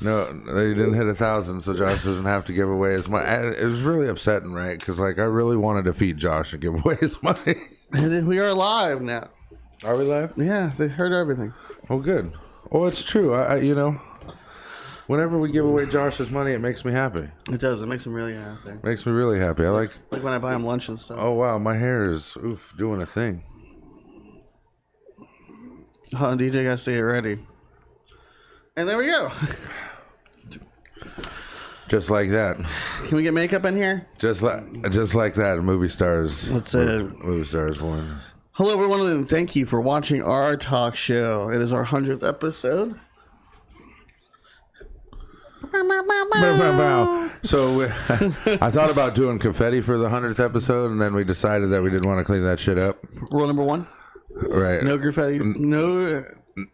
No, they didn't hit 1,000, so Josh doesn't have to give away his money. It was really upsetting, right? Because like I really wanted to feed Josh and give away his money. And we are live now. Are we live? Yeah, they heard everything. Oh, good. Oh, it's true. I you know, whenever we give away Josh's money, it makes me happy. It does. It makes him really happy. Makes me really happy. I like when I buy him lunch and stuff. Oh wow, my hair is doing a thing. Oh, DJ got to get ready. And there we go. Just like that. Can we get makeup in here? Just like that. Movie stars. Let's movie stars one. Hello, everyone, and thank you for watching our talk show. It is our 100th episode. So I thought about doing confetti for the 100th episode, and then we decided that we didn't want to clean that shit up. Rule number one. Right. No graffiti. No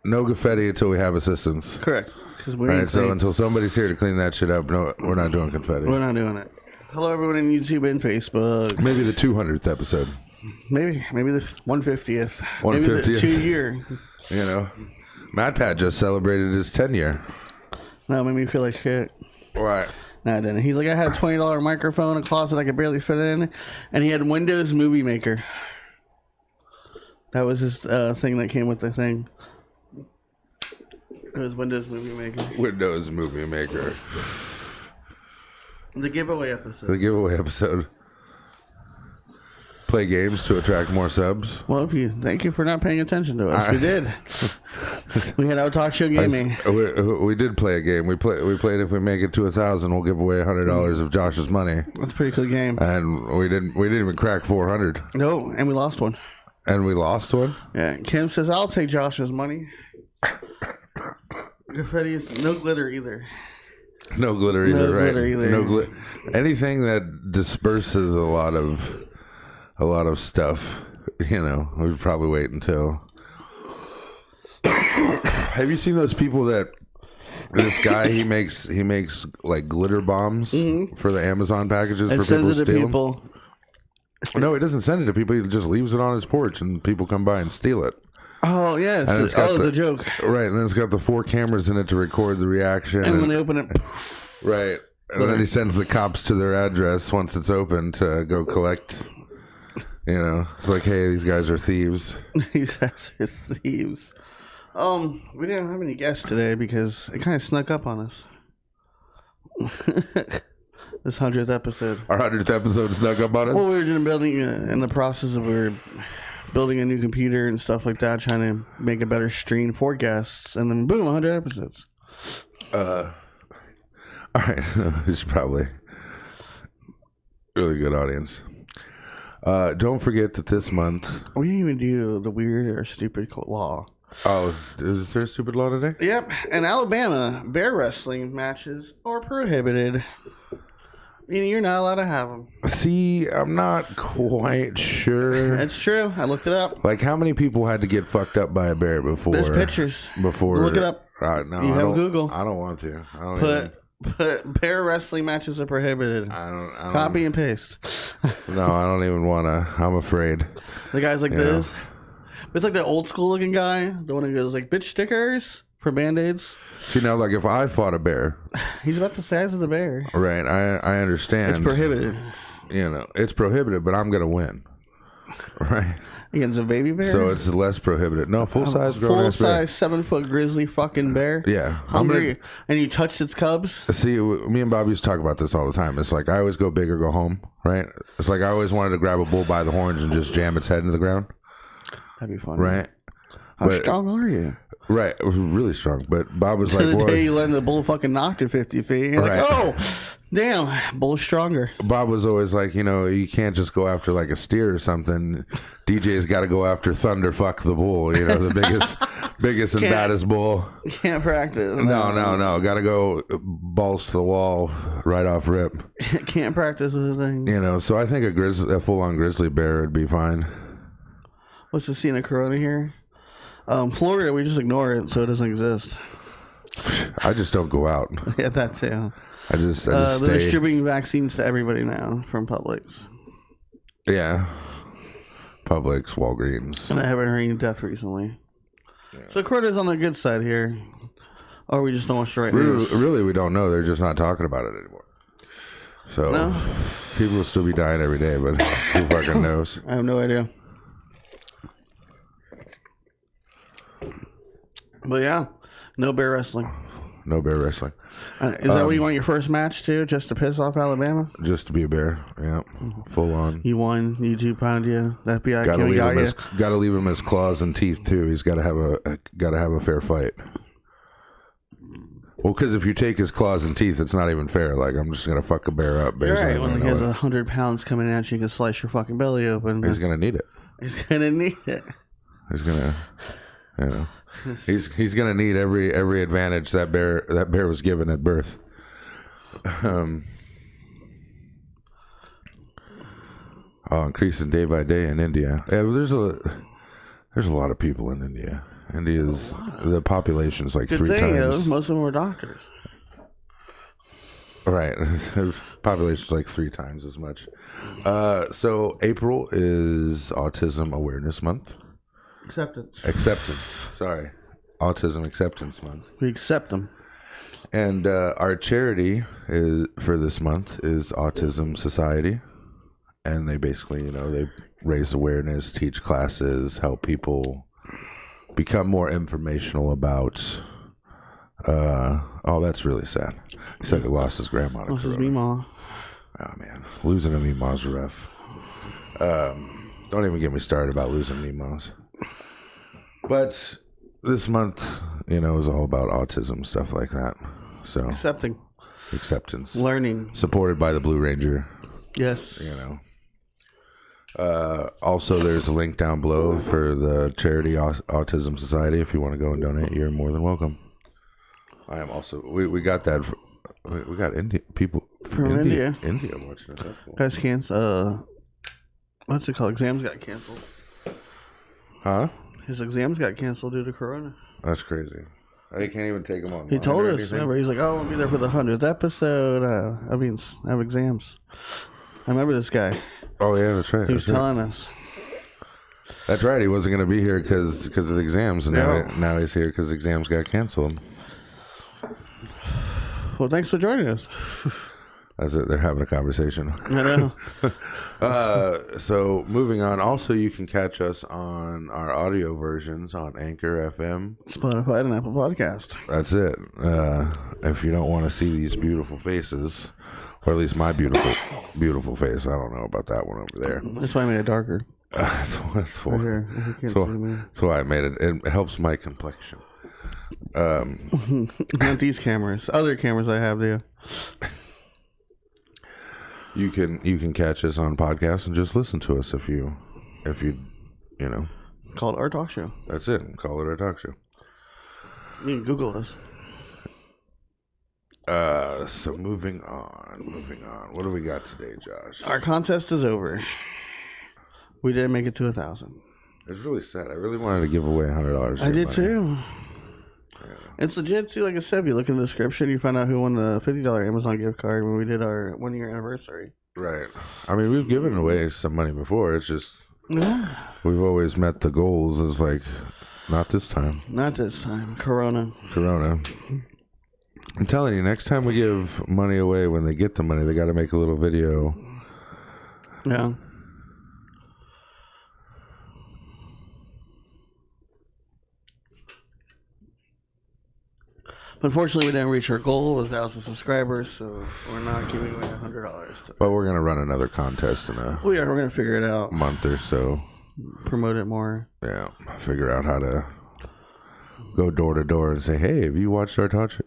confetti until we have assistance. Correct. Right, so until somebody's here to clean that shit up, no, we're not doing confetti. We're not doing it. Hello, everyone on YouTube and Facebook. Maybe the 200th episode. Maybe the 150th. 150th. Maybe the 2-year. You know, Mad Pat just celebrated his 10-year. No, it made me feel like shit. Right. No, I didn't. He's like, I had a $20 microphone, a closet I could barely fit in, and he had Windows Movie Maker. That was his thing that came with the thing. It was Windows Movie Maker. Windows Movie Maker. The giveaway episode. The giveaway episode. Play games to attract more subs. Well, thank you for not paying attention to us. We did. We had our talk show gaming. We did play a game. We played if we make it to 1,000, we'll give away $100 of Josh's money. That's a pretty cool game. And we didn't even crack 400. No, and we lost one. And we lost one? Yeah. Kim says, I'll take Josh's money. Graffiti is no glitter either. No glitter either, right? Glitter either. No anything that disperses a lot of stuff, you know, we'd probably wait until. Have you seen those people that this guy he makes like glitter bombs for the Amazon packages for people to steal? No, he doesn't send it to people. He just leaves it on his porch, and people come by and steal it. Oh, yeah. It's the joke. Right, and then it's got the 4 cameras in it to record the reaction. And when they open it... Right. And then he sends the cops to their address once it's open to go collect. You know, it's like, hey, these guys are thieves. These guys are thieves. We didn't have any guests today because it kind of snuck up on us. This 100th episode. Our 100th episode snuck up on us? Well, we were just building, in the process of building a new computer and stuff like that, trying to make a better stream for guests, and then boom, 100 episodes. All right, it's probably really good audience. Don't forget that this month we didn't even do the weird or stupid law. Oh, is there a stupid law today? Yep. In Alabama, bear wrestling matches are prohibited. Meaning you're not allowed to have them. See, I'm not quite sure. It's true. I looked it up. Like, how many people had to get fucked up by a bear before? There's pictures. Before look it up. No, you have Google. I don't want to. I don't Put bear wrestling matches are prohibited. I don't Copy and paste. No, I don't even want to. I'm afraid. The guy's like this. It's like that old school looking guy. The one who goes like, bitch stickers for Band-Aids. See, now, like, if I fought a bear. He's about the size of the bear. Right. I understand. It's prohibited. You know, it's prohibited, but I'm going to win. Right. Against a baby bear? So it's less prohibited. No, full-size grown-ass bear. Full-size 7-foot grizzly fucking bear. Yeah. Hungry. And you touched its cubs? See, me and Bob used to talk about this all the time. It's like I always go big or go home, right? It's like I always wanted to grab a bull by the horns and just jam its head into the ground. That'd be fun. Right? How strong are you? Right. It was really strong. But Bob was like, the day you let the bull fucking knock you 50 feet. You're right. Like, oh, damn, bull's stronger. Bob was always like, you know, you can't just go after like a steer or something. DJ's got to go after Thunderfuck the bull, you know, the biggest and baddest bull. You can't practice. No. Got to go balls to the wall right off rip. Can't practice with a thing. You know, so I think a full-on grizzly bear would be fine. What's the scene of Corona here? Florida, we just ignore it, so it doesn't exist. I just don't go out. Yeah, that's it. I just they're stay. distributing vaccines to everybody now from Publix. Yeah. Publix, Walgreens. And I haven't heard any death recently. Yeah. So Corona's on the good side here. Or we just don't watch the right news. Really, we don't know. They're just not talking about it anymore. So people will still be dying every day, but who fucking knows? I have no idea. But yeah, no bear wrestling. No bear wrestling. Is that what you want your first match too? Just to piss off Alabama? Just to be a bear. Yeah. Full on. You won. You 2-pound you. The FBI Gotta leave him his claws and teeth too. He's gotta have a fair fight. Well, because if you take his claws and teeth, it's not even fair. Like, I'm just gonna fuck a bear up. You're right. When he has 100 pounds coming at you, he can slice your fucking belly open. He's gonna need it. He's gonna need it. He's gonna, you know, he's gonna need every advantage that bear was given at birth. Increasing day by day in India. Yeah, there's a lot of people in India. The population's like Good 3 thing, times. Most of them were doctors. Right. Population's like 3 times as much. So April is Autism Awareness Month. Acceptance. Sorry. Autism Acceptance Month. We accept them. And our charity for this month is Autism Society. And they basically, they raise awareness, teach classes, help people become more informational about that's really sad. He said he lost his grandma to Lost his Meemaw. Oh man, losing a Meemaw's rough. Don't even get me started about losing Meemaws. But this month, is all about autism, stuff like that. So acceptance, learning, supported by the Blue Ranger. Yes. Also, there's a link down below for the charity Autism Society. If you want to go and donate, you're more than welcome. I am also. We got that. We got people from India. India watching it. That's cool. Guys, cancel. What's it called? Exams got canceled. Huh? His exams got canceled due to Corona. That's crazy. They can't even take them on. He told us. Remember, he's like, "Oh, I'll be there for the 100th episode." I have exams. I remember this guy. Oh yeah, that's right. He was telling us. That's right. He wasn't going to be here because of the exams, and now he's here because exams got canceled. Well, thanks for joining us. That's it. They're having a conversation. I know. So moving on. Also, you can catch us on our audio versions on Anchor FM, Spotify, and Apple Podcast. That's it. If you don't want to see these beautiful faces, or at least my beautiful face. I don't know about that one over there. That's why I made it darker. That's why I made it. It helps my complexion. Not these cameras. Other cameras I have there. You can catch us on podcasts and just listen to us if you Call it our talk show. That's it. Call it our talk show. You can Google us. So moving on. What do we got today, Josh? Our contest is over. We didn't make it to 1,000. It's really sad. I really wanted to give away $100. I did too. Yeah. It's legit too. Like I said, if you look in the description, you find out who won the $50 Amazon gift card when we did our 1-year anniversary. Right. I mean, we've given away some money before. It's just we've always met the goals. It's like not this time. Not this time. Corona. I'm telling you, next time we give money away, when they get the money, they got to make a little video. Yeah. Unfortunately, we didn't reach our goal of 1,000 subscribers, so we're not giving away $100. But we're gonna run another contest in a we're gonna figure it out. Month or so. Promote it more. Yeah, figure out how to go door to door and say, "Hey, have you watched our talk show?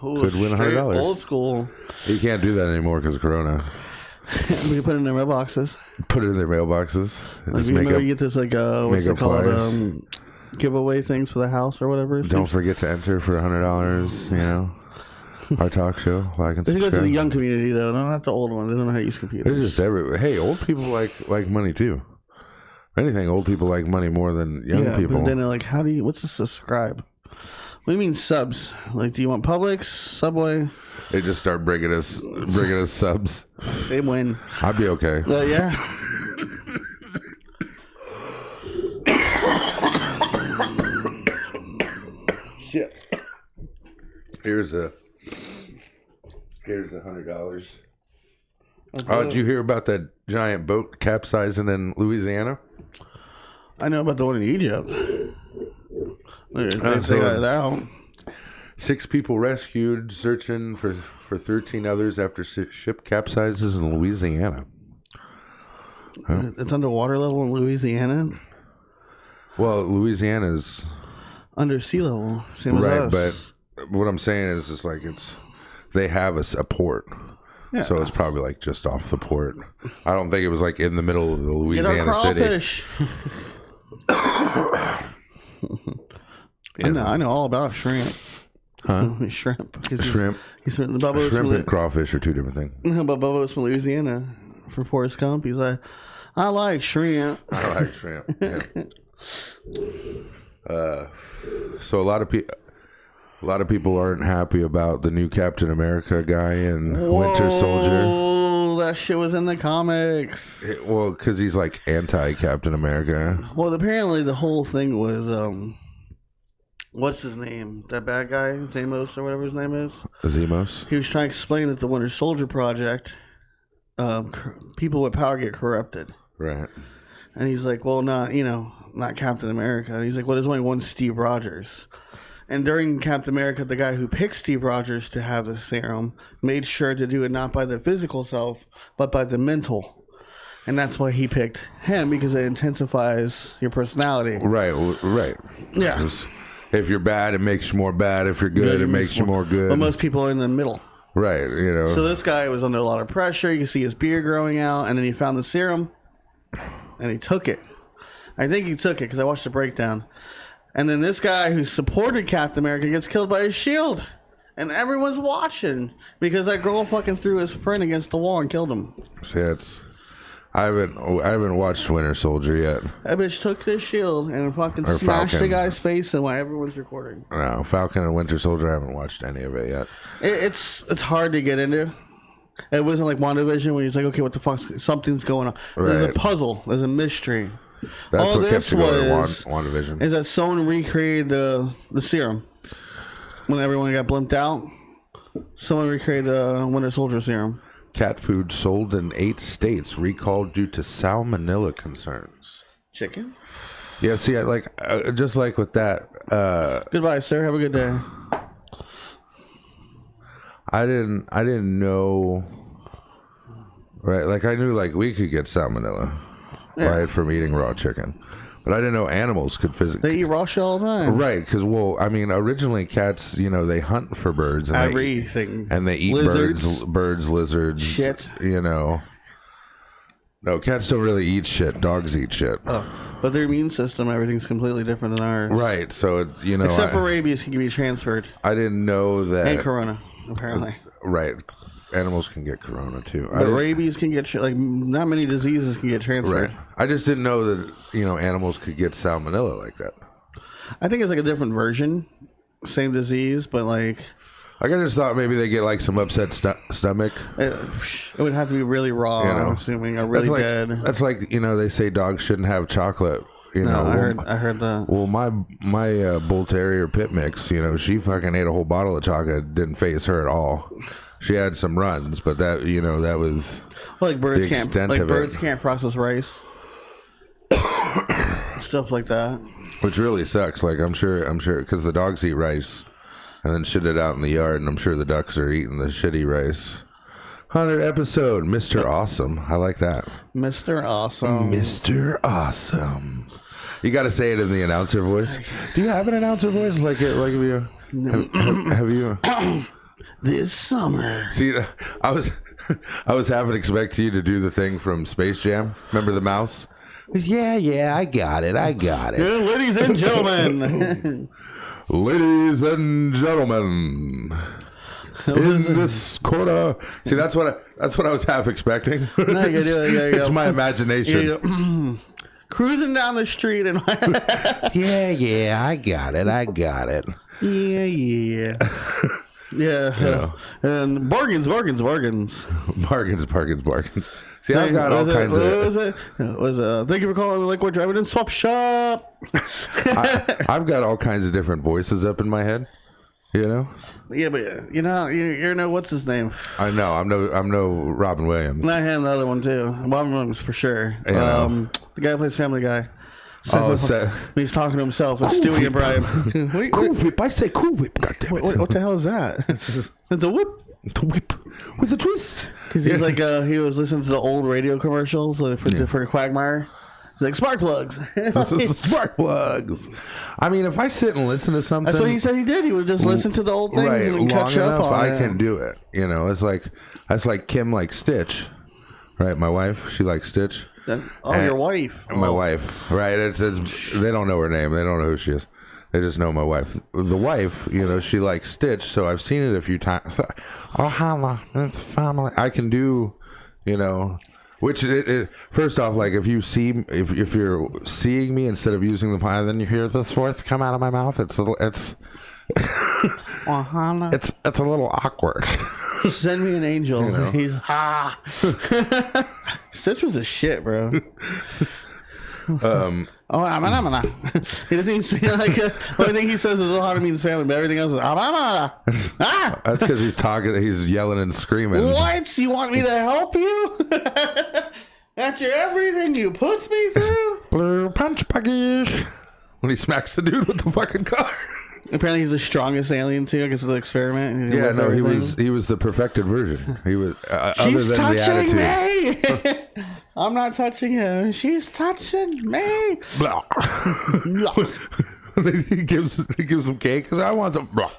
Could win $100." Old school. You can't do that anymore because of Corona. We can put it in their mailboxes. Put it in their mailboxes. Like, you get this what's it called? Giveaway things for the house or whatever. Don't forget to enter for $100. Our talk show. Like and subscribe. Go to the young community though, not the old ones. They don't know how to use computers. They're just everywhere. Hey, old people like money too. If anything, old people like money more than young people. But then they're like, what's a subscribe? What do you mean subs? Like, do you want Publix, Subway? They just start bringing us subs. They win. I'd be okay. Yeah. Shit. Here's $100. Oh, did you hear about that giant boat capsizing in Louisiana? I know about the one in Egypt. They got it out. 6 people rescued, searching for 13 others after ship capsizes in Louisiana. Huh? It's underwater level in Louisiana? Well, Louisiana's under sea level. Same right, as us. But what I'm saying is it's like they have a port. Yeah. So it's probably like just off the port. I don't think it was like in the middle of the Louisiana city. I know all about shrimp. Huh? Shrimp. Shrimp. Shrimp and crawfish are 2 different things. But Bubba's from Louisiana from Forrest Gump. He's like, I like shrimp. I like shrimp. Yeah. So a lot of people aren't happy about the new Captain America guy and Winter Soldier. Oh, that shit was in the comics. Well, because he's like anti-Captain America. Well, apparently the whole thing was, what's his name? That bad guy, Zamos or whatever his name is. Zemos. He was trying to explain that the Winter Soldier project, people with power get corrupted. Right. And he's like, well, not Captain America. And he's like, well, there's only one Steve Rogers. And during Captain America, the guy who picked Steve Rogers to have the serum made sure to do it not by the physical self, but by the mental. And that's why he picked him, because it intensifies your personality. Right. Yeah. If you're bad, it makes you more bad. If you're good, it makes you more good. But most people are in the middle. Right, So this guy was under a lot of pressure. You can see his beard growing out, and then he found the serum, and he took it. I think he took it because I watched the breakdown. And then this guy who supported Captain America gets killed by his shield. And everyone's watching because that girl fucking threw his friend against the wall and killed him. See, I haven't watched Winter Soldier yet. That bitch took his shield and fucking smashed the guy's face and while everyone's recording. No, Falcon and Winter Soldier, I haven't watched any of it yet. It's hard to get into. It wasn't like WandaVision where he's like, okay, what the fuck? Something's going on. There's a puzzle. There's a mystery. That's all what kept you going to WandaVision. Is that someone recreated the serum when everyone got blimped out? Someone recreated the Winter Soldier serum. Cat food sold in 8 states recalled due to salmonella concerns. Chicken? Yeah, see, just like with that. Goodbye, sir. Have a good day. I didn't know. Right, like I knew like we could get salmonella. Yeah. Right, from eating raw chicken. But I didn't know animals could physically... They eat raw shit all the time. Right, because, originally cats, they hunt for birds. And everything. They eat birds, lizards. Shit. No, cats don't really eat shit. Dogs eat shit. Oh, but their immune system, everything's completely different than ours. Right, so, Except for rabies can be transferred. I didn't know that... And corona, apparently. Right. Animals can get corona too. But rabies can get not many diseases can get transferred. Right. I just didn't know that animals could get salmonella like that. I think it's like a different version, same disease, but like. I just thought maybe they get like some upset stomach. It would have to be really raw. I'm assuming, or really dead. That's like they say dogs shouldn't have chocolate. I heard that. Well, my bull terrier pit mix, she fucking ate a whole bottle of chocolate. Didn't faze her at all. She had some runs, but that that was birds can't process rice, stuff like that. Which really sucks. Like I'm sure because the dogs eat rice and then shit it out in the yard, and I'm sure the ducks are eating the shitty rice. 100th episode, Mr. Awesome. I like that. Mr. Awesome. Mr. Awesome. You got to say it in the announcer voice. Do you have an announcer voice like it? Like have you? This summer. See, I was half expecting you to do the thing from Space Jam. Remember the mouse? Yeah, I got it. Yeah, ladies and gentlemen. Ladies and gentlemen. In this corner. See, that's what I was half expecting. It's my imagination. Cruising down the street and yeah, I got it. Yeah. Yeah, and bargains. See, I've got all kinds of. Thank you for calling Liquid Driving and Swap Shop. I've got all kinds of different voices up in my head. You know? Yeah, but you're no what's his name? I know. I'm no Robin Williams. Not him. The other one too. Robin Williams for sure. The guy who plays Family Guy. He's talking to himself. It's Stewie and Brian. Cool Whip. I say Cool Whip. Goddammit. What the hell is that? The whip. The whip with a twist. Because he's like, he was listening to the old radio commercials for Quagmire. He's like, spark plugs. Spark plugs. I mean, if I sit and listen to something. That's what he said he did. He would just listen to the old things and catch up on it. I can do it. You know, that's like Kim likes Stitch. Right? My wife, she likes Stitch. Your wife. My wife. Right? It's they don't know her name. They don't know who she is. They just know my wife. The wife, she likes Stitch, so I've seen it a few times. So, Hannah, it's family. I can do, which first off, like if you're seeing me instead of using the pie, then you hear this voice come out of my mouth. It's it's a little awkward. Send me an angel. He's Stitch was a shit, bro. He doesn't even say the only thing he says is how to means family, but everything else is That's because he's talking, he's yelling and screaming. What? You want me to help you? After everything you put me through? Blue punch buggy. When he smacks the dude with the fucking car. Apparently he's the strongest alien too, I guess, of the experiment. Yeah, no, he was the perfected version. He was She's other than touching the attitude. me. I'm not touching him. She's touching me. Blah. he gives him cake because I want some. Blah.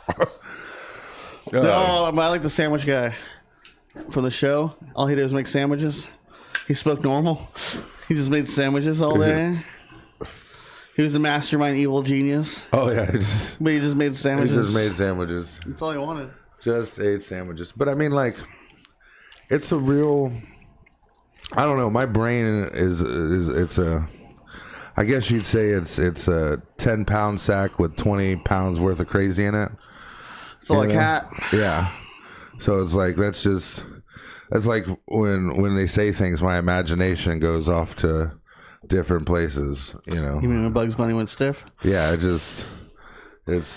I like the sandwich guy from the show. All he did was make sandwiches. He spoke normal. He just made sandwiches all day. He was the mastermind evil genius. Oh yeah, but he just made sandwiches. He just made sandwiches. That's all he wanted. Just ate sandwiches. But I mean, like, it's a real. I don't know. My brain is it's a. I guess you'd say it's a 10-pound sack with 20 pounds worth of crazy in it. It's like a cat. Yeah. So it's like that's like when they say things, my imagination goes off to different places, You mean when Bugs Bunny went stiff? Yeah, it's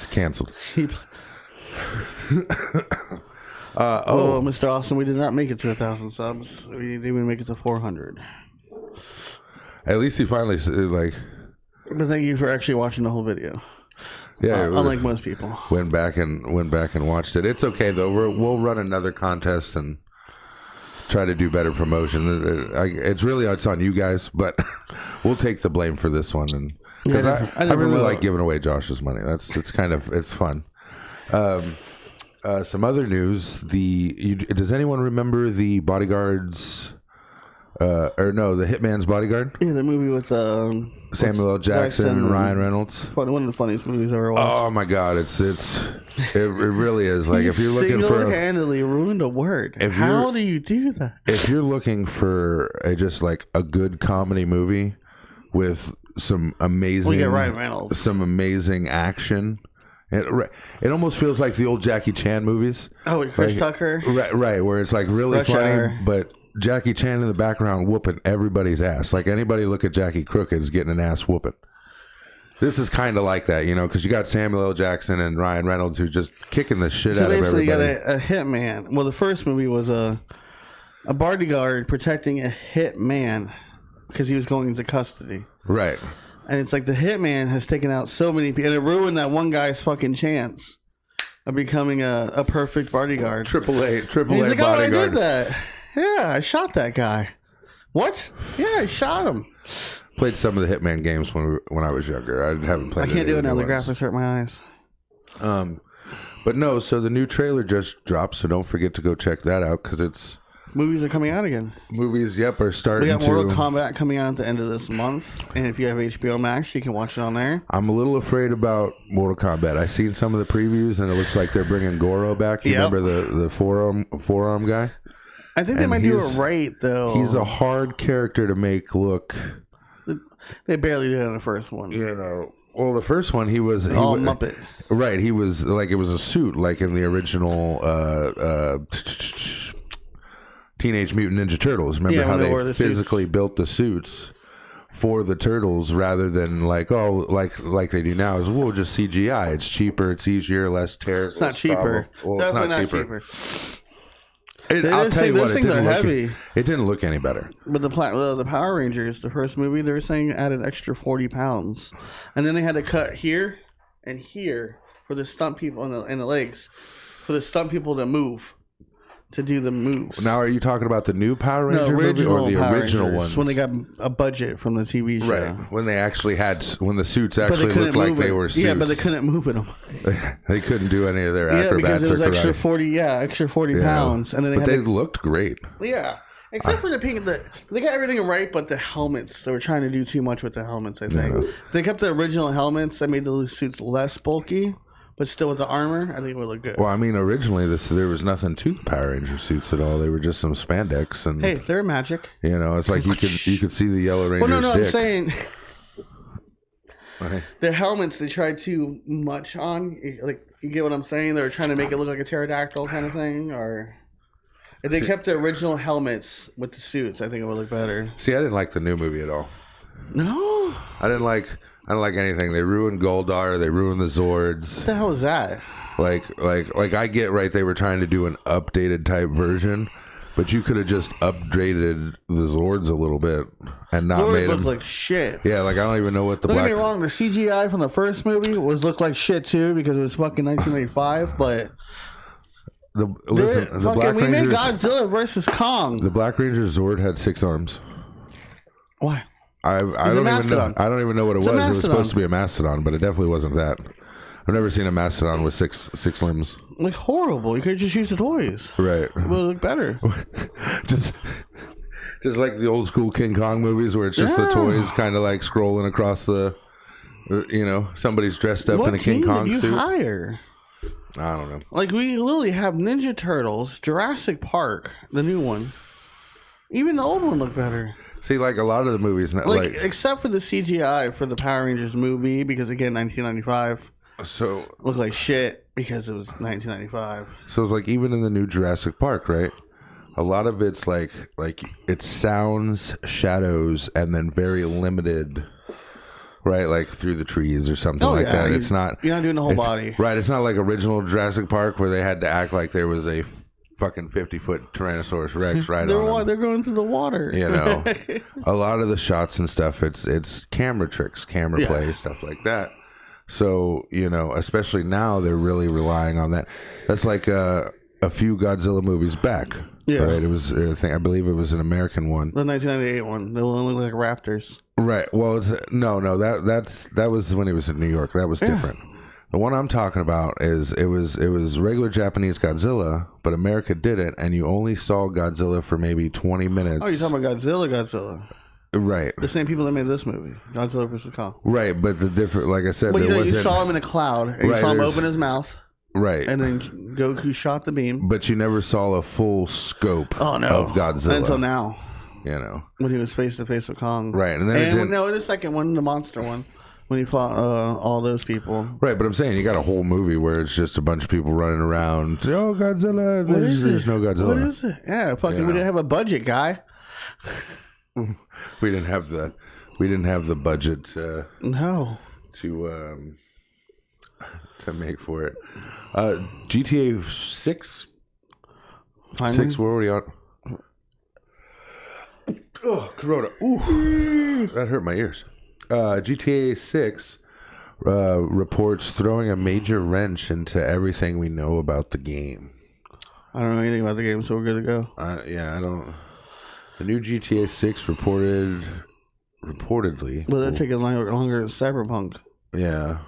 canceled. Mr. Austin, we did not make it to 1,000 subs. We didn't even make it to 400. At least he finally But thank you for actually watching the whole video. Yeah, unlike most people. Went back and watched it. It's okay though. We'll run another contest and try to do better promotion. It's on you guys, but we'll take the blame for this one. And because I really like giving away Josh's money. It's fun. Some other news. Does anyone remember the Bodyguards? The Hitman's Bodyguard? Yeah, the movie with Samuel L. Jackson and Ryan Reynolds. One of the funniest movies I ever watched. Oh my god, it really is. Like if you're looking for single-handedly ruined a word. How do you do that? If you're looking for a good comedy movie with some amazing, Ryan Reynolds, some amazing action. It almost feels like the old Jackie Chan movies. Oh, Chris Tucker. Right, where it's like really Rush funny, Hour. but Jackie Chan in the background whooping everybody's ass. Like anybody look at Jackie Crooked is getting an ass whooping. This is kind of like that, because you got Samuel L. Jackson and Ryan Reynolds who's just kicking the shit out of everybody. So basically, you got a hitman. Well, the first movie was a bodyguard protecting a hitman because he was going into custody. Right. And it's like the hitman has taken out so many people, and it ruined that one guy's fucking chance of becoming a perfect bodyguard. Triple A He's like, bodyguard. Oh, I did that. Yeah, I shot that guy. What? Yeah, I shot him. Played some of the Hitman games when I was younger. I haven't played. I can't do it now. The graphics hurt my eyes. But no. So the new trailer just dropped. So don't forget to go check that out because movies are coming out again. Movies, are starting. We got Mortal Kombat coming out at the end of this month, and if you have HBO Max, you can watch it on there. I'm a little afraid about Mortal Kombat. I've seen some of the previews, and it looks like they're bringing Goro back. You remember the forearm guy? I think they might do it right, though. He's a hard character to make look. They barely did it in the first one. Well, the first one, he was Muppet. Right, he was like, it was a suit, like in the original Teenage Mutant Ninja Turtles. Remember how they physically built the suits for the turtles rather than like they do now is we'll just CGI. It's cheaper, it's easier, less tears. It's not cheaper. Well, Definitely it's not cheaper. I'll tell you what, it didn't look any better. But the Power Rangers, the first movie, they were saying added extra 40 pounds, and then they had to cut here and here for the stunt people in the legs, for the stunt people to move. To do the moves. Now, are you talking about the new Power Ranger movie or the original ones? When they got a budget from the TV show, right? When they actually when the suits actually looked like they were suits. Yeah, but they couldn't move in them. They couldn't do any of their acrobats. Yeah, because it was extra 40 pounds, and then they looked great. Yeah, except for the pink. They got everything right, but the helmets. They were trying to do too much with the helmets. I think they kept the original helmets that made the suits less bulky. But still with the armor, I think it would look good. Well, I mean, originally there was nothing to the Power Ranger suits at all. They were just some spandex, and hey, they're magic. You know, it's like you could see the Yellow Ranger's dick. I'm saying the helmets they tried too much on. Like, you get what I'm saying? They were trying to make it look like a pterodactyl kind of thing, or if they kept the original helmets with the suits, I think it would look better. See, I didn't like the new movie at all. No, I don't like anything. They ruined Goldar. They ruined the Zords. What the hell is that? Like I get right. They were trying to do an updated type version, but you could have just upgraded the Zords a little bit and not Zords made them look like shit. Yeah, like I don't even know what the Don't get me wrong. The CGI from the first movie looked like shit too because it was fucking 1985. But the Black we Rangers, made Godzilla versus Kong. The Black Ranger Zord had 6 arms. Why? I don't even know. I don't even know what it was. It was supposed to be a mastodon, but it definitely wasn't that. I've never seen a mastodon with six limbs. Like horrible. You could just use the toys. Right. It would look better. just like the old school King Kong movies where it's just the toys kind of like scrolling across the, somebody's dressed up in a King Kong suit. What team did you hire? I don't know. Like, we literally have Ninja Turtles, Jurassic Park, the new one. Even the old one looked better. See, like a lot of the movies, like except for the CGI for the Power Rangers movie, because again, 1995. So looked like shit because it was 1995. So it's like even in the new Jurassic Park, right? A lot of it's like it's sounds, shadows, and then very limited, right? Like through the trees or something like that. You're not doing the whole body, right? It's not like original Jurassic Park where they had to act like there was a fucking 50-foot Tyrannosaurus Rex right on them. They're going through the water. You know, a lot of the shots and stuff, it's camera tricks, camera play, stuff like that. So, especially now they're really relying on that. That's like a few Godzilla movies back. Yeah. Right? It was, I believe it was an American one. The 1998 one. They look like raptors. Right. Well, that was when he was in New York. That was different. The one I'm talking about is it was regular Japanese Godzilla, but America did it, and you only saw Godzilla for maybe 20 minutes. Oh, you're talking about Godzilla. Right. The same people that made this movie, Godzilla vs. Kong. Right, but the different, like I said, you saw him in a cloud, and you saw him open his mouth. Right. And then Goku shot the beam. But you never saw a full scope of Godzilla. Until now. When he was face to face with Kong. Right. And then in the second one, the monster one. When he fought all those people. Right, but I'm saying you got a whole movie where it's just a bunch of people running around. Oh, Godzilla. There's no Godzilla. What is it? Yeah, we didn't have a budget, guy. We didn't have the budget no. to make for it. GTA 6? Finally? 6, where were we on? Oh, Corona. Ooh, that hurt my ears. GTA 6 reports throwing a major wrench into everything we know about the game. I don't know anything about the game, so we're good to go. I don't. The new GTA 6 reportedly. Well, they're taking longer than Cyberpunk. Yeah.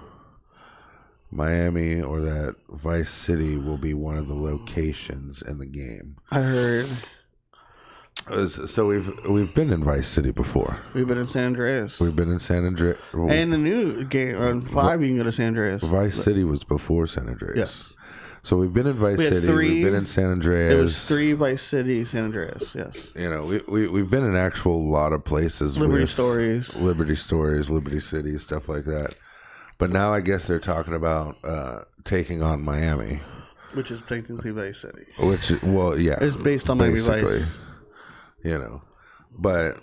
Miami or that Vice City will be one of the locations in the game. I heard. So we've been in Vice City before. We've been in San Andreas. We've been in San Andreas. And the new game on 5, you can go to San Andreas. Vice City was before San Andreas. Yes. So we've been in Vice City. We've been in San Andreas. It was 3 Vice City, San Andreas. Yes. We've been in actual lot of places. Liberty Stories, Liberty City, stuff like that. But now I guess they're talking about taking on Miami, which is technically Vice City. It's based on Miami Vice. But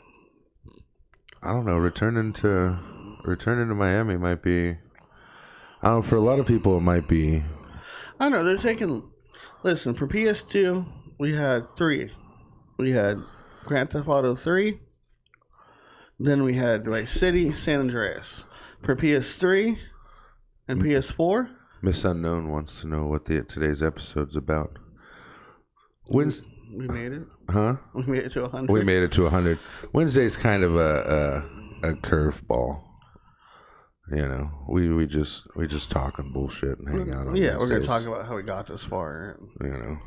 I don't know. Returning to Miami might be. I don't know. For a lot of people, it might be. I don't know. They're taking. Listen, for PS2, we had 3. We had Grand Theft Auto 3. Then we had Vice City, San Andreas. For PS3 and PS4. Miss Unknown wants to know what today's episode's about. We made it. Huh? We made it to 100. We made it to 100. Wednesday's kind of a curveball. You know, we just talking bullshit and hang out on Wednesdays. We're gonna talk Wednesdays. about how we got this far. You know.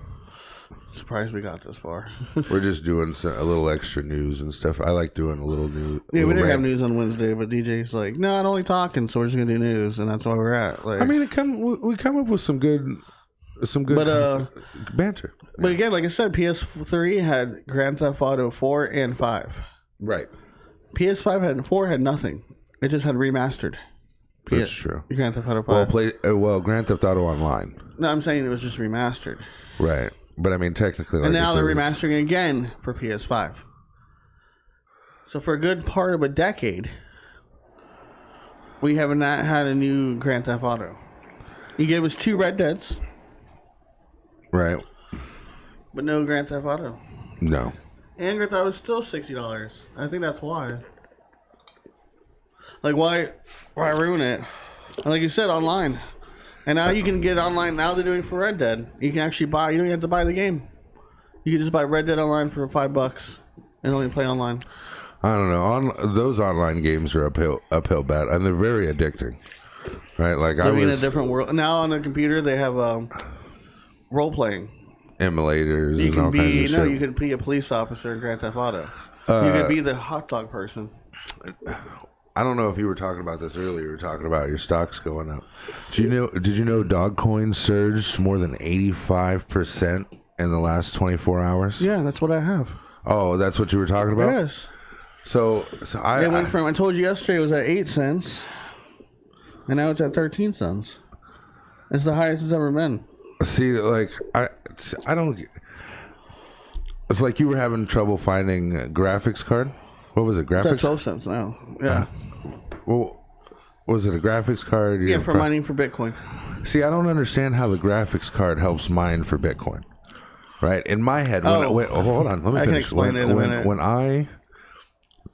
Surprised we got this far. We're just doing a little extra news and stuff. I like doing a little news. Yeah, we didn't have news on Wednesday, but DJ's like, no, I'm only talking, so we're just gonna do news, and that's where we're at. Like, I mean, we come up with some good banter. But again, like I said, PS3 had Grand Theft Auto 4 and 5. Right. PS5 had nothing. It just had remastered. That's true. Grand Theft Auto 5. Well, Grand Theft Auto Online. No, I'm saying it was just remastered. Right. But I mean, technically, and now they're remastering again for PS5. So for a good part of a decade, we have not had a new Grand Theft Auto. You gave us 2 Red Deads. Right. But no Grand Theft Auto. No. And Grand Theft Auto is still $60. I think that's why. Like, why ruin it? And like you said, online. And now you can get online. Now they're doing it for Red Dead. You can actually buy. You don't even have to buy the game. You can just buy Red Dead Online for $5 and only play online. I don't know. Those online games are uphill battle, and they're very addicting. Right? Like Living in a different world. Now on the computer they have role playing emulators and all kinds of shit. You could be a police officer in Grand Theft Auto. You could be the hot dog person. I don't know if you were talking about this earlier. You were talking about your stocks going up. Did you know Dogecoin surged more than 85% in the last 24 hours? Yeah, that's what I have. Oh, that's what you were talking about? Yes. So it went from, I told you yesterday it was at 8 cents, and now it's at 13 cents. It's the highest it's ever been. See, like, I don't. It's like you were having trouble finding a graphics card. What was it? Graphics? It's at 12 cents now. Yeah. Well, was it a graphics card? Yeah, for mining for Bitcoin. See, I don't understand how the graphics card helps mine for Bitcoin. Right? In my head, hold on, let me finish. I can explain it in a minute. When I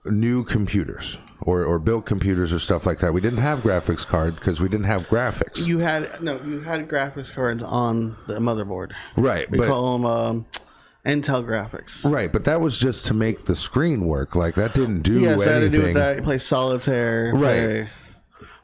knew computers or built computers or stuff like that, we didn't have graphics card because we didn't have graphics. You had graphics cards on the motherboard. Right. We call them Intel graphics. Right, but that was just to make the screen work. Like, that didn't do anything. Yes, that had to do with that. You play solitaire. Right.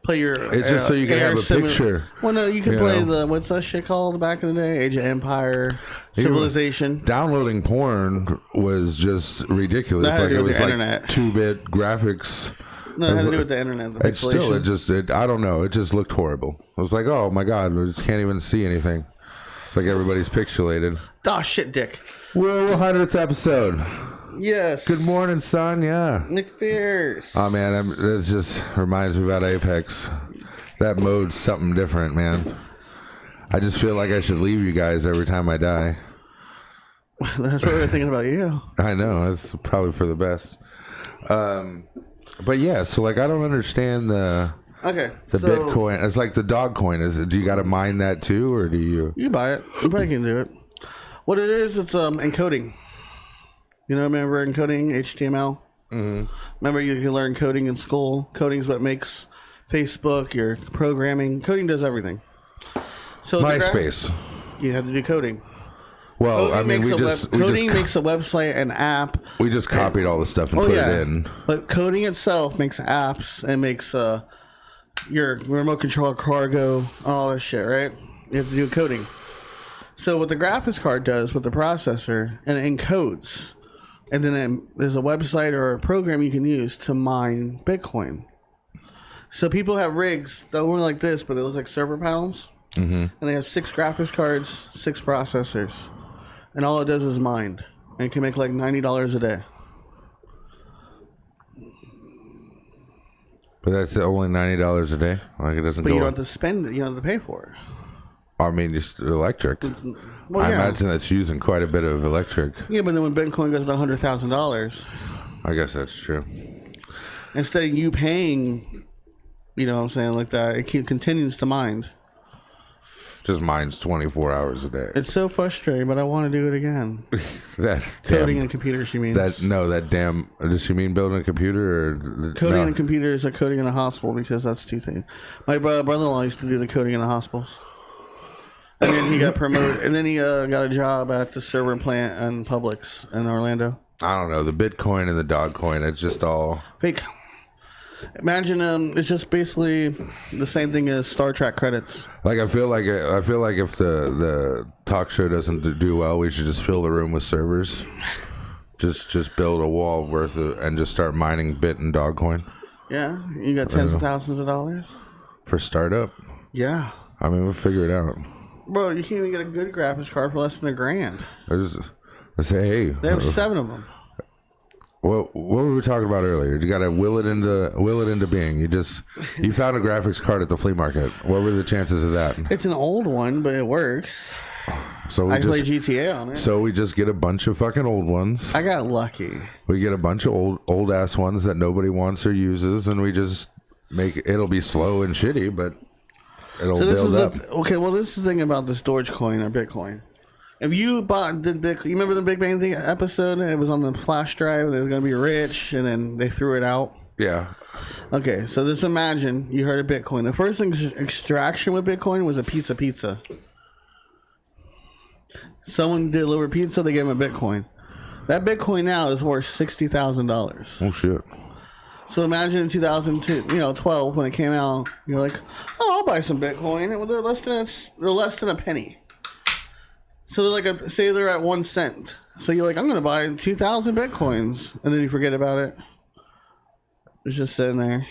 Play your... It's just so you can have a picture. Well, no, you can play what's that shit called back in the day? Age of Empire, Civilization. Downloading porn was just ridiculous. That had to do it with was the like internet. 2-bit graphics. No, it had to do with the internet. The pixelation. I don't know. It just looked horrible. I was like, oh my God, I just can't even see anything. It's like everybody's pixelated. Oh, shit, Dick. Well, 100th episode. Yes. Good morning, Sonia. Nick Fierce. Oh, man, it just reminds me about Apex. That mode's something different, man. I just feel like I should leave you guys every time I die. That's what we're thinking about you. I know. That's probably for the best. But yeah, so like I don't understand the Bitcoin. It's like the dog coin. Do you got to mine that too, or do you? You buy it. You probably can do it. What it is, it's encoding. You know, remember encoding HTML? Mm-hmm. Remember you can learn coding in school. Coding's what makes Facebook, your programming. Coding does everything. So MySpace. You have to do coding. Well, coding makes a website, an app. We just copied all the stuff and put it in. But coding itself makes apps and makes your remote control cargo, all this shit, right? You have to do coding. So what the graphics card does with the processor, and it encodes, and then there's a website or a program you can use to mine Bitcoin. So people have rigs that look like this, but they look like server panels. Mm-hmm. And they have 6 graphics cards, 6 processors. And all it does is mine. And it can make like $90 a day. But that's only $90 a day? Like it doesn't But go you don't have to spend it. You don't have to pay for it. I mean, just electric. I imagine that's using quite a bit of electric. Yeah, but then when Bitcoin goes to $100,000... I guess that's true. Instead of you paying, you know what I'm saying, like that, it continues to mind. Just mines 24 hours a day. It's so frustrating, but I want to do it again. That coding and computers, she means. That damn. Does she mean building a computer or coding and computers are coding in a hospital because that's two things. My brother-in-law used to do the coding in the hospitals, and then he got promoted, and then he got a job at the server plant in Publix in Orlando. I don't know, the Bitcoin and the Dogcoin. It's just all fake. Imagine it's just basically the same thing as Star Trek credits. Like I feel like if the talk show doesn't do well, we should just fill the room with servers. Just build a wall worth of, and just start mining Bit and Dogcoin. Yeah, you got tens of thousands of dollars for startup. Yeah, I mean, we'll figure it out. Bro, you can't even get a good graphics card for less than $1,000. I say, hey, they have 7 of them. What were we talking about earlier? You got to will it into being. You found a graphics card at the flea market. What were the chances of that? It's an old one, but it works. So I play GTA on it. So we just get a bunch of fucking old ones. I got lucky. We get a bunch of old ass ones that nobody wants or uses, and we just it'll be slow and shitty, but it'll build up. Okay, well, this is the thing about this Dogecoin or Bitcoin. If you bought you remember the Big Bang Theory episode? It was on the flash drive. And it was gonna be rich, and then they threw it out. Yeah. Okay, so just imagine you heard of Bitcoin. The first extraction with Bitcoin was a piece of pizza. Someone delivered pizza. They gave him a Bitcoin. That Bitcoin now is worth $60,000. Oh shit. So imagine in 2012 when it came out, you're like, oh, I'll buy some Bitcoin. Well, they're less than a penny. So they're like say they're at 1 cent. So you're like, I'm going to buy 2,000 Bitcoins. And then you forget about it. It's just sitting there.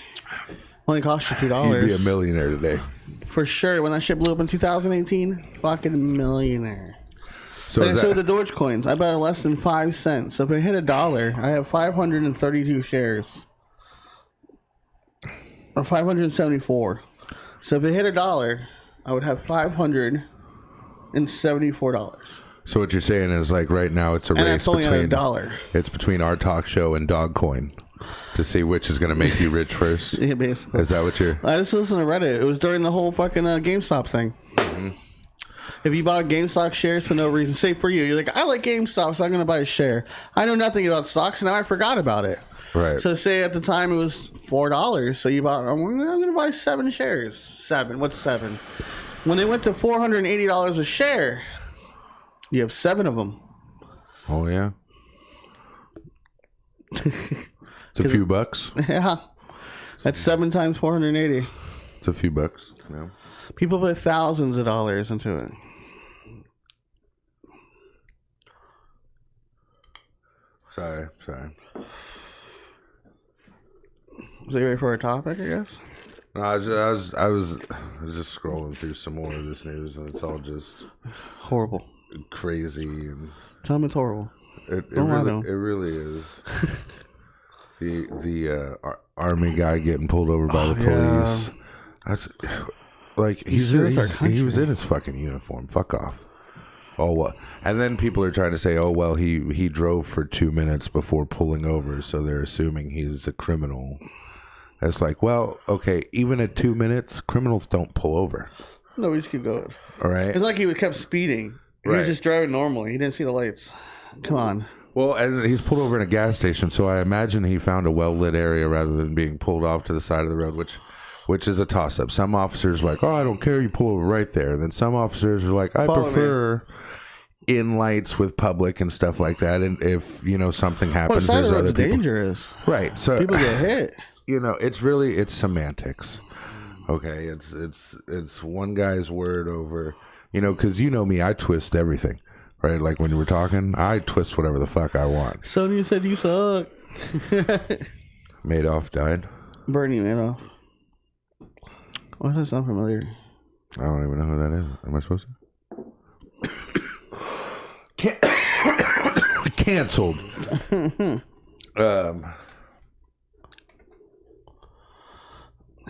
Only cost you $2. You'd be a millionaire today. For sure. When that shit blew up in 2018, fucking millionaire. So the Dogecoins, I bought less than 5 cents. So if it hit $1, I have 532 shares. Or 574. So if it hit $1, I would have $574. So what you're saying is, like, right now it's a race between $1. It's between our talk show and Dogcoin to see which is going to make you rich first. Yeah, basically. Is that what you're? I just listened to Reddit. It was during the whole fucking GameStop thing. Mm-hmm. If you bought GameStop shares for no reason, say for you, you're like, I like GameStop, so I'm going to buy a share. I know nothing about stocks, and now I forgot about it. Right. So say at the time it was $4, so you bought. I'm going to buy 7 shares. 7. What's 7? When they went to $480 a share, you have 7 of them. Oh yeah. It's a few bucks. Yeah. That's 7 times 480. It's a few bucks. Yeah. People put thousands of dollars into it. Sorry. Is that ready for a topic, I guess? No, I was just scrolling through some more of this news, and it's all just horrible, crazy, and tell me it's horrible. It really is. the army guy getting pulled over by the police. Yeah. That's like he was in his fucking uniform. Fuck off. Oh what? And then people are trying to say, oh well, he drove for 2 minutes before pulling over, so they're assuming he's a criminal. It's like, well, okay, even at 2 minutes, criminals don't pull over. No, we just keep going. All right. It's like he kept speeding. He was just driving normally. He didn't see the lights. Come on. Well, and he's pulled over in a gas station, so I imagine he found a well-lit area rather than being pulled off to the side of the road, which is a toss-up. Some officers are like, oh, I don't care, you pull over right there. And then some officers are like, I prefer in lights with public and stuff like that. And if, something happens, there's other people. Dangerous. Right. So people get hit. It's semantics. Okay, it's one guy's word over, because me, I twist everything, right? Like when we were talking, I twist whatever the fuck I want. Sonia said you suck. Madoff died. Bernie Madoff. Why does that sound familiar? I don't even know who that is. Am I supposed to? Canceled.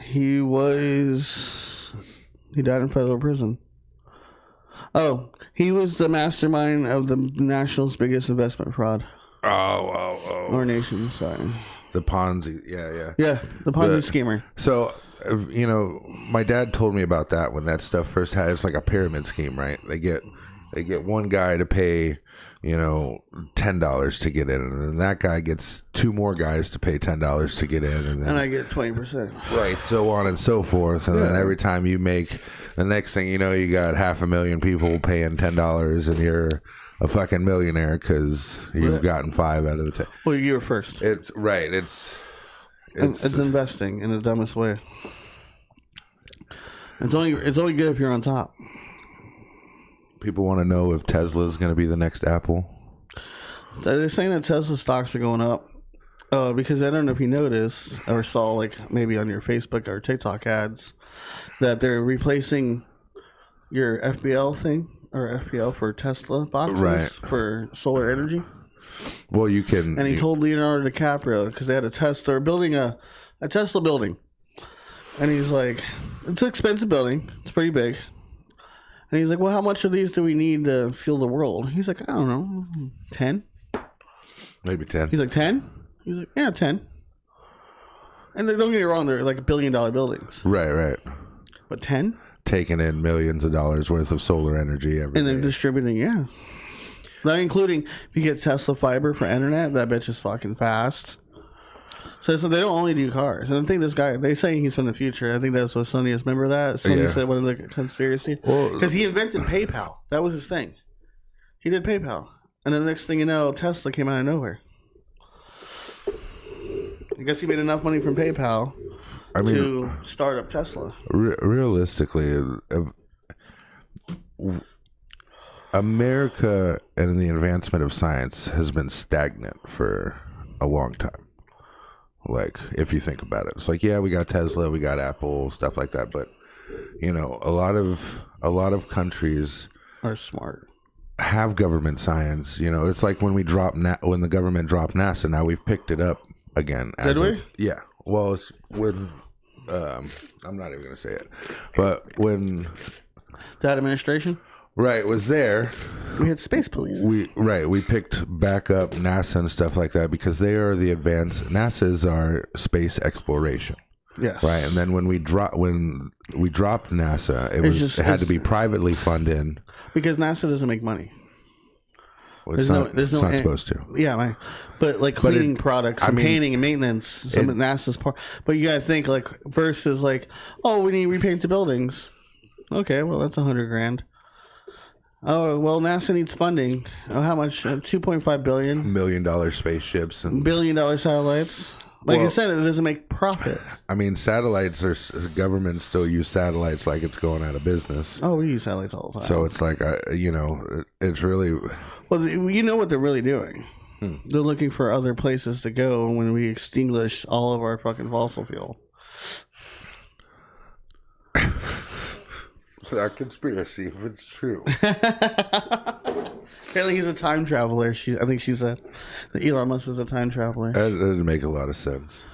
He died in federal prison. Oh, he was the mastermind of the nation's biggest investment fraud. Oh. Our nation, sorry. The Ponzi, yeah. Yeah, the Ponzi schemer. So, my dad told me about that when that stuff first had. It's like a pyramid scheme, right? They get one guy to pay, $10 to get in, and then that guy gets two more guys to pay $10 to get in, and I get 20%. Right, so on and so forth, and then every time you make, the next thing you know, you got 500,000 people paying $10, and you're a fucking millionaire because you've gotten 5 out of the 10. Well, you were first. It's right. It's investing in the dumbest way. It's only good if you're on top. People want to know if Tesla is going to be the next Apple. They're saying that Tesla stocks are going up because I don't know if you noticed or saw, like maybe on your Facebook or TikTok ads, that they're replacing your FBL thing or FBL for Tesla boxes for solar energy. Well, you can. And he told Leonardo DiCaprio, because they had a Tesla, they're building a Tesla building, and he's like, it's an expensive building, it's pretty big. And he's like, well, how much of these do we need to fuel the world? He's like, I don't know, 10? Maybe 10. He's like, 10? He's like, yeah, 10. And don't get me wrong, they're like $1 billion buildings. Right. But 10? Taking in millions of dollars worth of solar energy every day. And then distributing, yeah. Not including, if you get Tesla fiber for internet, that bitch is fucking fast. So they don't only do cars. And I think this guy, they say he's from the future. I think that's what Sonia is. Remember that? Sonia said one of the conspiracy. Because he invented PayPal. That was his thing. He did PayPal. And then the next thing you know, Tesla came out of nowhere. I guess he made enough money from PayPal to start up Tesla. Realistically, America and the advancement of science has been stagnant for a long time. Like, if you think about it, it's like, yeah, we got Tesla, we got Apple, stuff like that, but a lot of countries are smart, have government science. It's like when when the government dropped NASA. Now we've picked it up again. Did we? Yeah. Well, it's when I'm not even gonna say it, but when that administration. Right, was there. We had space police. We picked back up NASA and stuff like that because they are the advanced. NASA's our space exploration. Yes. Right, and then when we dropped NASA, it had to be privately funded because NASA doesn't make money. Well, it's not supposed to. Yeah, but like cleaning products and painting and maintenance, some of NASA's part. But you gotta think like versus like, oh, we need to repaint the buildings. Okay, well that's $100,000. Oh, well, NASA needs funding. Oh, how much? $2.5 billion. $1 million spaceships and $1 billion satellites. Like I said, it doesn't make profit. I mean, satellites governments still use satellites like it's going out of business. Oh, we use satellites all the time. So it's like, it's really. Well, you know what they're really doing. They're looking for other places to go when we extinguish all of our fucking fossil fuel. A conspiracy, if it's true. Apparently, he's a time traveler. I think she said that Elon Musk is a time traveler. That doesn't make a lot of sense.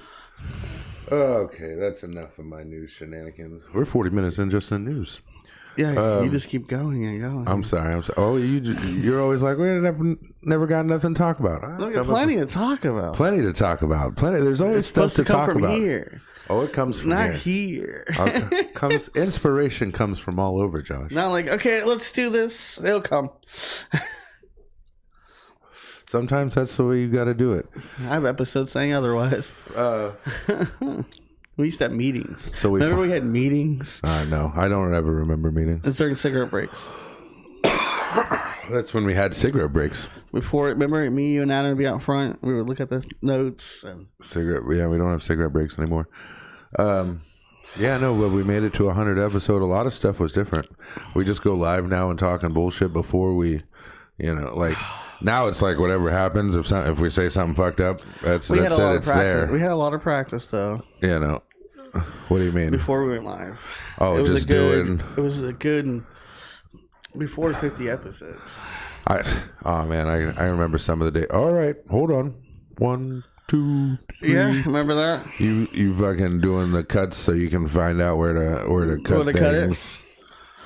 Okay, that's enough of my news shenanigans. We're 40 minutes in just in news. Yeah, you just keep going and going. I'm sorry. Oh, you're always like, we never got nothing to talk about. Look, plenty to talk about. Plenty to talk about. There's always stuff to talk about. Here. Oh, it comes from not here. Inspiration comes from all over, Josh. Not like, okay, let's do this. It'll come. Sometimes that's the way you got to do it. I have episodes saying otherwise. We used to have meetings. So remember we had meetings? No, I don't ever remember meetings. It's during cigarette breaks. That's when we had cigarette breaks. Before, remember me, you, and Anna would be out front. We would look at the notes. And yeah, we don't have cigarette breaks anymore. Yeah, no, but we made it to 100 episode. A lot of stuff was different. We just go live now and talking bullshit before we, like... Now it's like whatever happens, if we say something fucked up, that's it, it's there. We had a lot of practice, though. What do you mean? Before we went live. Oh, it was a good... Before 50 episodes. I remember some of the day. All right, hold on. 1, 2, 3. Yeah, remember that? You fucking doing the cuts so you can find out where to cut things.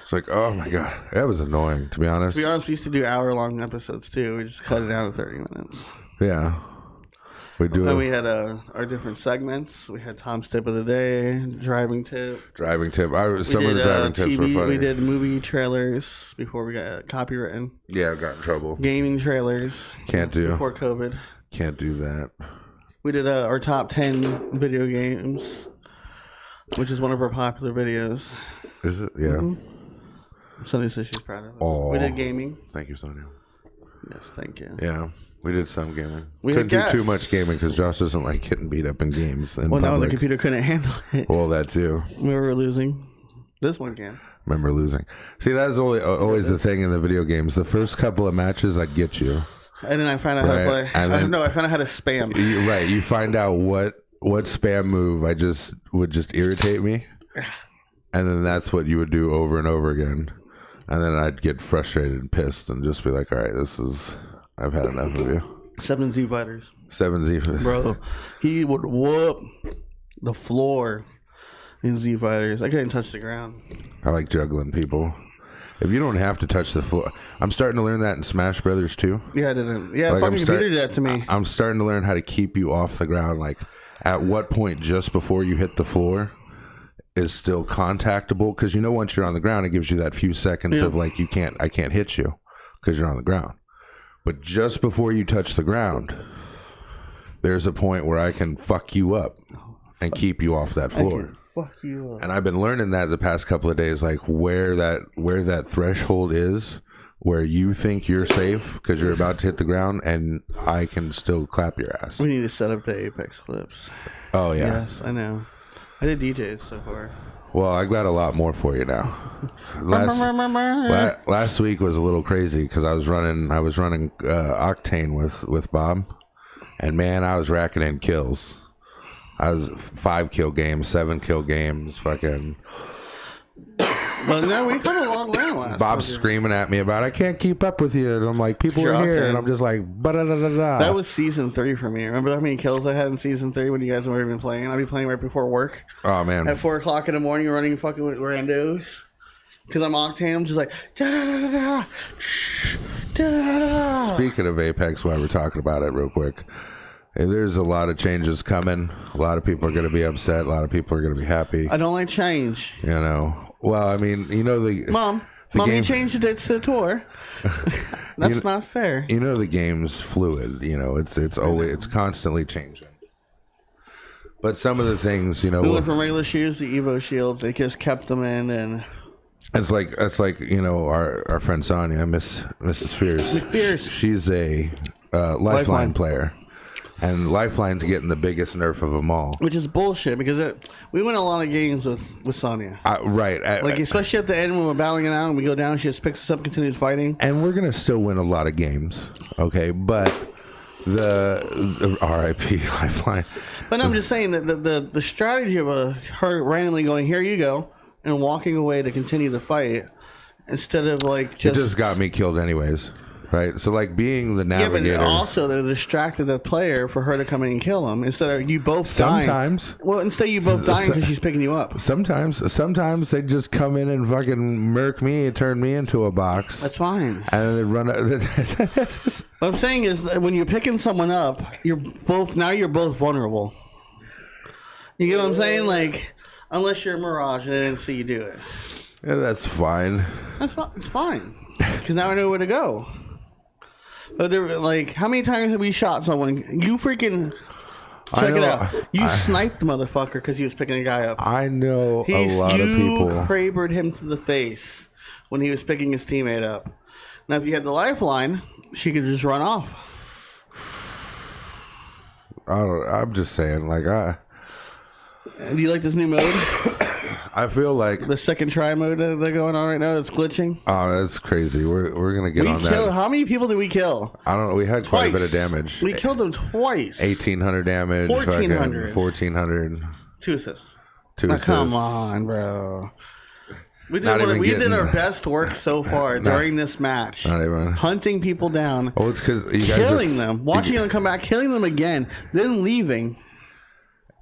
It's like, oh my god, that was annoying. To be honest, we used to do hour-long episodes too. We just cut it down to 30 minutes. Yeah. We do. And we had our different segments. We had Tom's tip of the day, driving tip. Some of the driving tips were funny. We did movie trailers before we got copywritten. Yeah, I got in trouble. Gaming trailers. Can't do. Before COVID. Can't do that. We did our top 10 video games, which is one of our popular videos. Is it? Yeah. Mm-hmm. Sonia says she's proud of us. Aww. We did gaming. Thank you, Sonia. Yes, thank you. Yeah. We did some gaming. We couldn't do too much gaming because Josh doesn't like getting beat up in games. Well, no, the computer couldn't handle it. Well, that too. We were losing. This one can. Remember losing. See, that's always the thing in the video games. The first couple of matches, I'd get you. And then I found out how to play. I found out how to spam. Right. You find out what spam move would just irritate me. And then that's what you would do over and over again. And then I'd get frustrated and pissed and just be like, all right, I've had enough of you. 7Z fighters. 7Z. Bro, he would whoop the floor in Z fighters. I couldn't touch the ground. I like juggling people. If you don't have to touch the floor, I'm starting to learn that in Smash Brothers too. Yeah, I didn't. Yeah, like fucking computer did that to me. I'm starting to learn how to keep you off the ground. Like, at what point just before you hit the floor is still contactable? Because once you're on the ground, it gives you that few seconds of like I can't hit you because you're on the ground. But just before you touch the ground, there's a point where I can fuck you up and keep you off that floor. Fuck you up. And I've been learning that the past couple of days, like where that threshold is, where you think you're safe because you're about to hit the ground, and I can still clap your ass. We need to set up the Apex clips. Oh yeah. Yes, I know. I did DJs so far. Well, I got a lot more for you now. Last week was a little crazy because I was running Octane with Bob, and man, I was racking in kills. I was 5 kill games, 7 kill games, fucking. Well, no, we come a long way last. Bob's screaming at me about I can't keep up with you, and I'm like, people are here, and I'm just like, ba-da-da-da-da. That was season 3 for me. Remember how many kills I had in season 3 when you guys weren't even playing? I'd be playing right before work. Oh man! At 4 o'clock in the morning, running fucking with randos. Because I'm Octane, I'm just like da-da-da-da-da, da-da-da-da. Speaking of Apex, while we're talking about it real quick. There's a lot of changes coming. A lot of people are going to be upset. A lot of people are going to be happy. I don't like change. Well, I mean, Mom, you changed it to the tour. That's not fair. The game's fluid. It's constantly changing. But some of the things, we went from regular shoes to Evo shields. They just kept them in, and it's like our friend Sonia, Mrs. Fierce. She's a Lifeline player. And Lifeline's getting the biggest nerf of them all. Which is bullshit, because we win a lot of games with Sonya. Right. Especially at the end when we're battling it out and we go down, she just picks us up, continues fighting. And we're going to still win a lot of games, okay? But the RIP Lifeline. But I'm just saying that the strategy of her randomly going, here you go, and walking away to continue the fight, instead of like just... It just got me killed anyways. Right, so like being the navigator. Yeah, but also they distracted the player for her to come in and kill him instead of you both dying. Sometimes. Well, instead you both dying because she's picking you up. Sometimes they just come in and fucking murk me and turn me into a box. That's fine. And they run. What I'm saying is that when you're picking someone up, you're both vulnerable. You get what I'm saying? Like, unless you're a Mirage and I didn't see you do it. Yeah, that's fine. It's fine because now I know where to go. But like, how many times have we shot someone? You freaking check it out. You sniped the motherfucker because he was picking a guy up. I know a lot of people. You crabered him to the face when he was picking his teammate up. Now, if you had the Lifeline, she could just run off. I'm just saying, like, do you like this new mode? I feel like the second try mode that they're going on right now that's glitching. Oh, that's crazy. We're gonna get on that. How many people did we kill? I don't know. We had quite a bit of damage. We killed them twice. 1,800 damage. 1,400. 1,400. 2 assists. 2 assists. Come on, bro. We did our best work so far during this match. Not even hunting people down. Oh, it's because you guys killing them, watching them come back, killing them again, then leaving.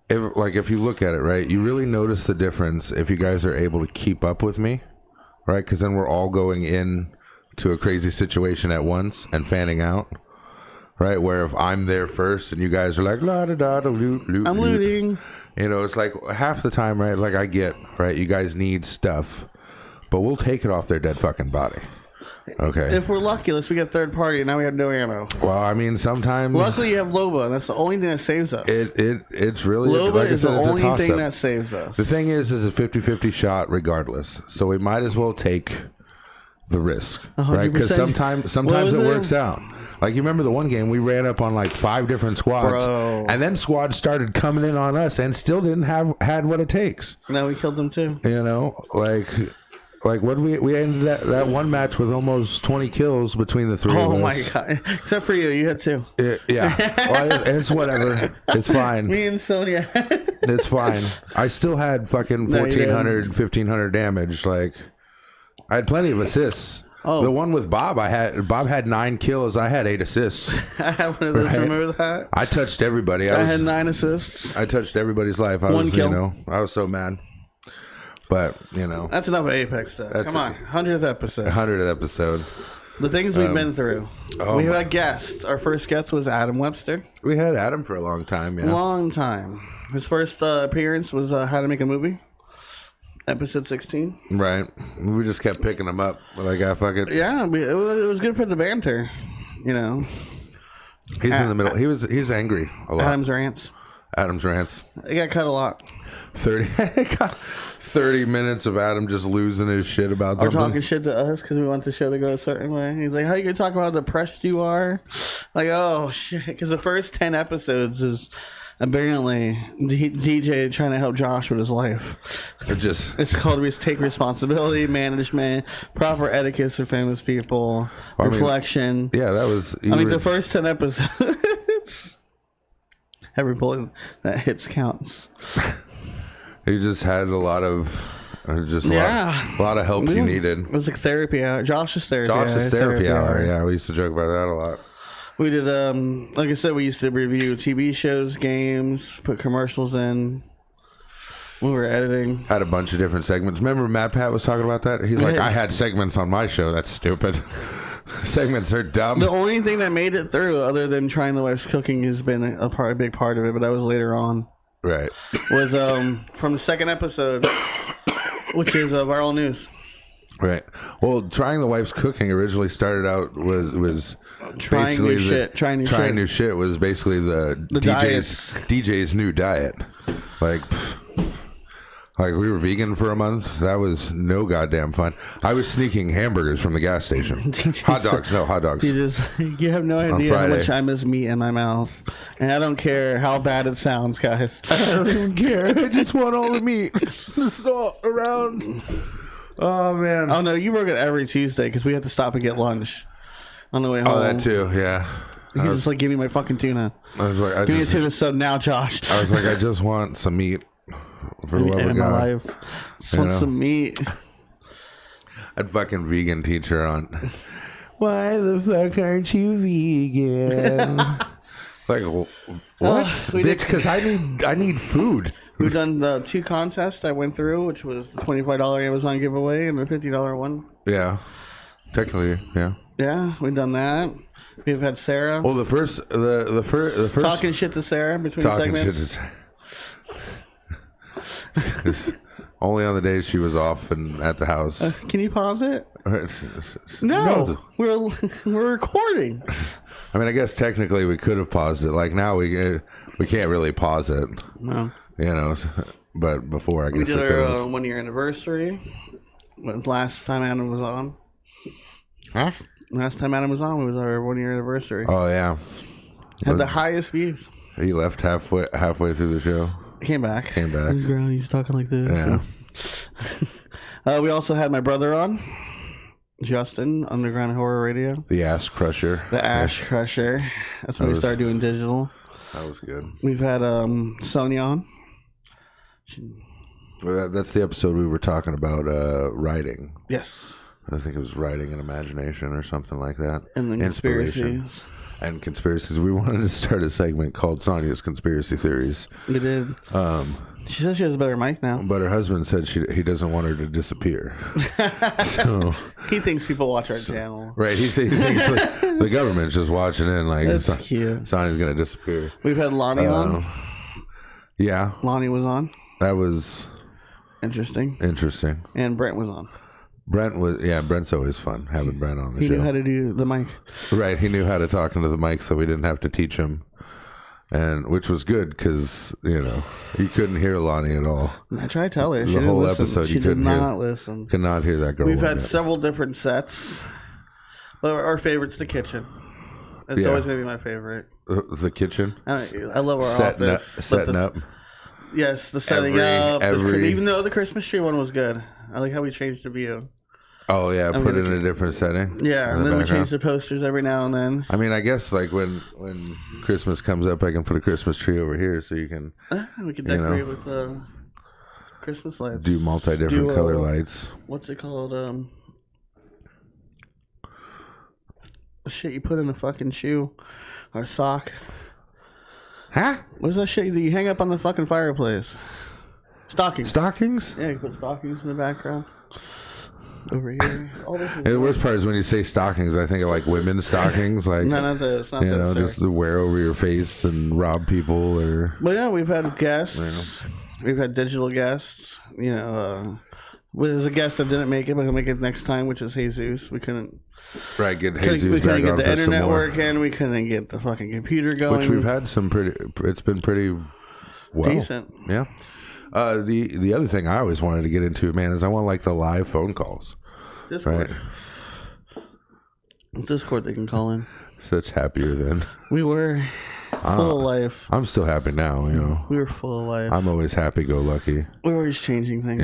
If you look at it, right, you really notice the difference if you guys are able to keep up with me, right? Because then we're all going in to a crazy situation at once and fanning out. right? Where if I'm there first and you guys are like, la da da da loot, loot, I'm looting. You know, it's like half the time, right? Like I get, right? You guys need stuff, but we'll take it off their dead fucking body. Okay. If we're lucky, unless we get third party, and now we have no ammo. Well, I mean, sometimes. Luckily, you have Loba, and that's the only thing that saves us. It's really Loba like is I said, the only thing toss-up. that saves us. The thing is a 50-50 shot regardless. So we might as well take the risk, right? Because sometimes it works out. Like you remember the one game we ran up on like 5 different squads, and then squads started coming in on us and still didn't had what it takes. Now we killed them too. You know, like what we ended that one match with almost 20 kills between the three of us. Oh my god! Except for you had 2. Yeah, well, it's whatever. It's fine. Me and Sonia. It's fine. I still had fucking 1,400, 1,500 damage. Like I had plenty of assists. Oh. The one with Bob had 9 kills. I had 8 assists. I had one of those. Right? Remember that? I touched everybody. I had 9 assists. I touched everybody's life. I was, kill. You know, I was so mad. But, you know. That's enough of Apex stuff. Come on. 100th episode. 100th episode. The things we've been through. We had guests. Our first guest was Adam Webster. We had Adam for a long time, yeah. Long time. His first appearance was How to Make a Movie. Episode 16. Right. We just kept picking him up. Like, I fucking... Yeah, it was good for the banter. You know. He's in the middle. He's angry a lot. Adam's rants. It got cut a lot. 30 minutes of Adam just losing his shit about something. Or talking shit to us because we want the show to go a certain way. He's like, how you going to talk about how depressed you are? Like, oh, shit. Because the first 10 episodes is... Apparently, DJ trying to help Josh with his life. It's called Take Responsibility, Management, Proper Etiquette for Famous People, Reflection. Yeah, that was... the first 10 episodes, every bullet that hits counts. You just had a lot of... a lot of help you needed. It was like therapy hour. Josh's therapy hour. Yeah, we used to joke about that a lot. We did, like I said, we used to review TV shows, games, put commercials in. We were editing. Had a bunch of different segments. Remember Matt Pat was talking about that? He's like, I had segments on my show. That's stupid. Segments are dumb. The only thing that made it through, other than Trying the Wife's Cooking, has been a big part of it, but that was later on. Right. Was from the second episode, which is Viral News. Right. Well, Trying the Wife's Cooking originally started out was trying new shit was basically the DJ's new diet. Like we were vegan for a month. That was no goddamn fun. I was sneaking hamburgers from the gas station. Hot dogs. You have no idea how much I miss meat in my mouth, and I don't care how bad it sounds, guys. I don't even care. I just want all the meat. Just all around. Oh man! Oh no, you work it every Tuesday because we had to stop and get lunch on the way home. Oh, that too, yeah. You just like give me my fucking tuna. I was like, give me a tuna sub now, Josh. I was like, I just want some meat for the love of God. Just want some meat. I'd fucking vegan teacher on. Why the fuck aren't you vegan? Like what? Bitch, because I need food. We've done the 2 contests I went through, which was the $25 Amazon giveaway and the $50 one. Yeah. Technically, yeah. Yeah, we've done that. We've had Sarah. Well, the first talking shit to Sarah between segments. Only on the days she was off and at the house. Can you pause it? No. We're recording. I mean, I guess technically we could have paused it. Like now we can't really pause it. No. You know, but before I guess we did our 1 year anniversary. Last time Adam was on. Huh? Last time Adam was on was our 1 year anniversary. Oh yeah. Had the highest views. He left halfway through the show. Came back. Girl, he's talking like this. Yeah. We also had my brother on. Justin, Underground Horror Radio. The Ash Crusher. Ash Crusher. That's when we started doing digital. That was good. We've had Sonia on. Well, that's the episode we were talking about writing. Yes. I think it was writing and imagination or something like that. And then conspiracies. And conspiracies. We wanted to start a segment called Sonia's Conspiracy Theories. We did. She says she has a better mic now. But her husband said he doesn't want her to disappear. So he thinks people watch our channel. Right. He thinks like, the government's just watching in. Like, that's cute. Sonia's going to disappear. We've had Lonnie on. Yeah. Lonnie was on. That was interesting. And Brent was on. Brent's always fun having Brent on the show. He knew how to do the mic. Right. He knew how to talk into the mic, so we didn't have to teach him. And which was good because, you couldn't hear Lonnie at all. I tried to tell her. The whole episode, you couldn't hear. Listen. Could not hear that girl. We've had several different sets. But our favorite's the kitchen. It's always going to be my favorite. The kitchen? I love our office. Setting up. Yes, the setting up. Even though the Christmas tree one was good. I like how we changed the view. Oh, yeah, put it in a different setting. Yeah, and then we change the posters every now and then. I mean, I guess like when Christmas comes up, I can put a Christmas tree over here so you can... we can decorate with Christmas lights. Do multi-different color lights. What's it called? The shit you put in the fucking shoe or sock. Huh? What's that shit that you hang up on the fucking fireplace? Stockings. Stockings? Yeah, you put stockings in the background. Over here. The worst part is when you say stockings, I think of like women's stockings, like no, not this. Not this, just to wear over your face and rob people, or. But yeah, we've had guests. We've had digital guests. There's a guest that didn't make it, but he'll make it next time, which is Jesus. We couldn't. Right, get Jesus we back couldn't on get the internet working. We couldn't get the fucking computer going. Which we've had some pretty. It's been pretty well. Decent. Yeah. The other thing I always wanted to get into, man, is I want like the live phone calls. Discord. Right? Discord they can call in. Such happier then. We were full of life. I'm still happy now, We were full of life. I'm always happy-go-lucky. We're always changing things.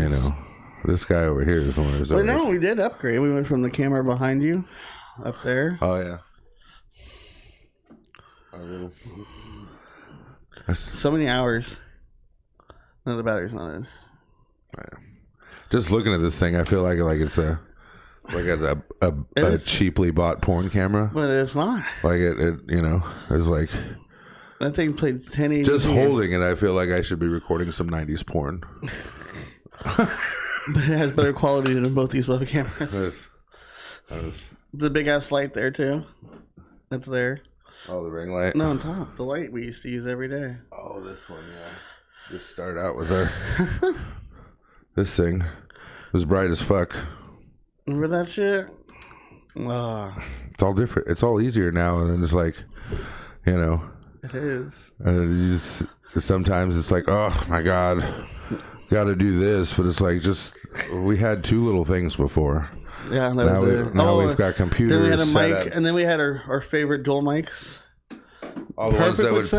This guy over here is one of those. But no, we did upgrade. We went from the camera behind you up there. Oh, yeah. So many hours. No, the battery's not in. Just looking at this thing, I feel like it's a cheaply bought porn camera. But it's not. Like it's like that thing played 1080. Just holding it, I feel like I should be recording some 90s porn. But it has better quality than both these other cameras. The big ass light there too. That's there. Oh, the ring light. No, on top, the light we used to use every day. Oh, this one, yeah. Just start out with our this thing was bright as fuck. Remember that shit? It's all different. It's all easier now, and it's like, it is. Sometimes it's like, oh my god, got to do this, but it's like we had two little things before. Yeah, now we've got computers. Then we had a mic, and then we had our favorite dual mics. All the ones that would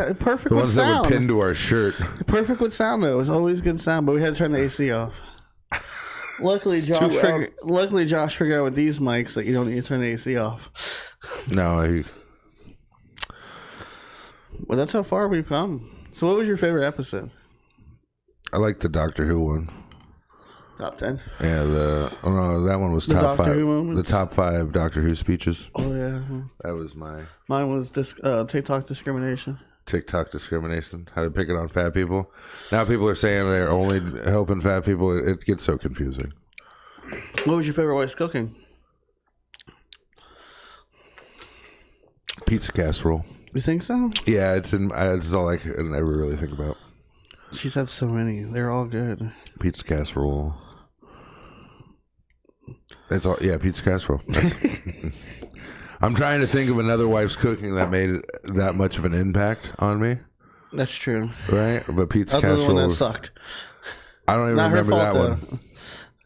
pin to our shirt. Perfect with sound though. It was always good sound, but we had to turn the AC off. Luckily, Josh figured out with these mics that you don't need to turn the AC off. No, well, that's how far we've come. So, what was your favorite episode? I like the Doctor Who one. Top 10. Yeah, that one was top 5. The top 5 Doctor Who speeches. Oh yeah, that was mine. Mine was TikTok discrimination. TikTok discrimination. How to pick it on fat people. Now people are saying they're only helping fat people. It gets so confusing. What was your favorite wife's cooking? Pizza casserole. You think so? Yeah, it's all I can ever really think about. She's had so many. They're all good. Pizza casserole. That's all. Yeah, pizza casserole. I'm trying to think of another wife's cooking that made that much of an impact on me. That's true. Right? But pizza casserole. The one that sucked. I don't even remember that one.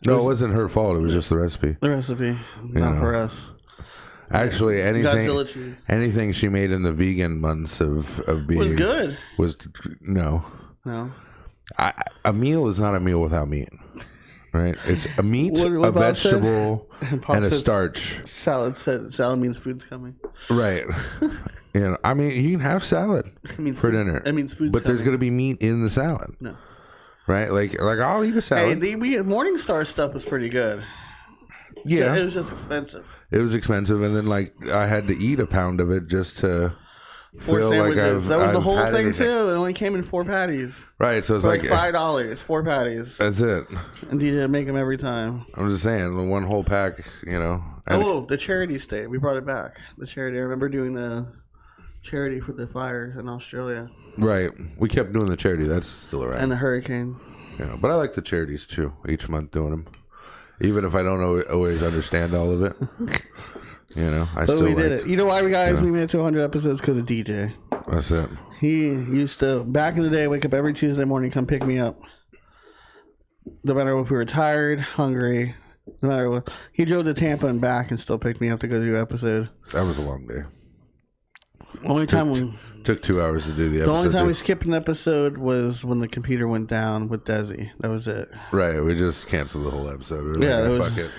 No, it wasn't her fault. It was just the recipe. The recipe. Not for us. Actually, anything she made in the vegan months of being was good. No. No. A meal is not a meal without meat. Right? It's a meat, a vegetable, and a starch. Salad means food's coming. Right. I mean, you can have salad for dinner. That means food's coming. But there's going to be meat in the salad. No. Right? Like I'll eat a salad. Hey, the Morningstar stuff was pretty good. Yeah. It was just expensive. It was expensive, and then I had to eat a pound of it just to 4 sandwiches. That was the whole thing too. It only came in 4 patties. Right, so it's like $5, 4 patties. That's it. And DJ make them every time. I'm just saying, the one whole pack, you know. The charity state. We brought it back. The charity. I remember doing the charity for the fire in Australia. Right. We kept doing the charity. That's still around. And the hurricane. Yeah, but I like the charities too. Each month doing them, even if I don't always understand all of it. You know, we did it. You know why we made it to 100 episodes? Because of DJ. That's it. He used to back in the day wake up every Tuesday morning, come pick me up. No matter if we were tired, hungry, no matter what, he drove to Tampa and back and still picked me up to go do an episode. That was a long day. Only time took 2 hours to do the episode. The only time we skipped an episode was when the computer went down with Desi. That was it. Right, we just canceled the whole episode. We were like, fuck it.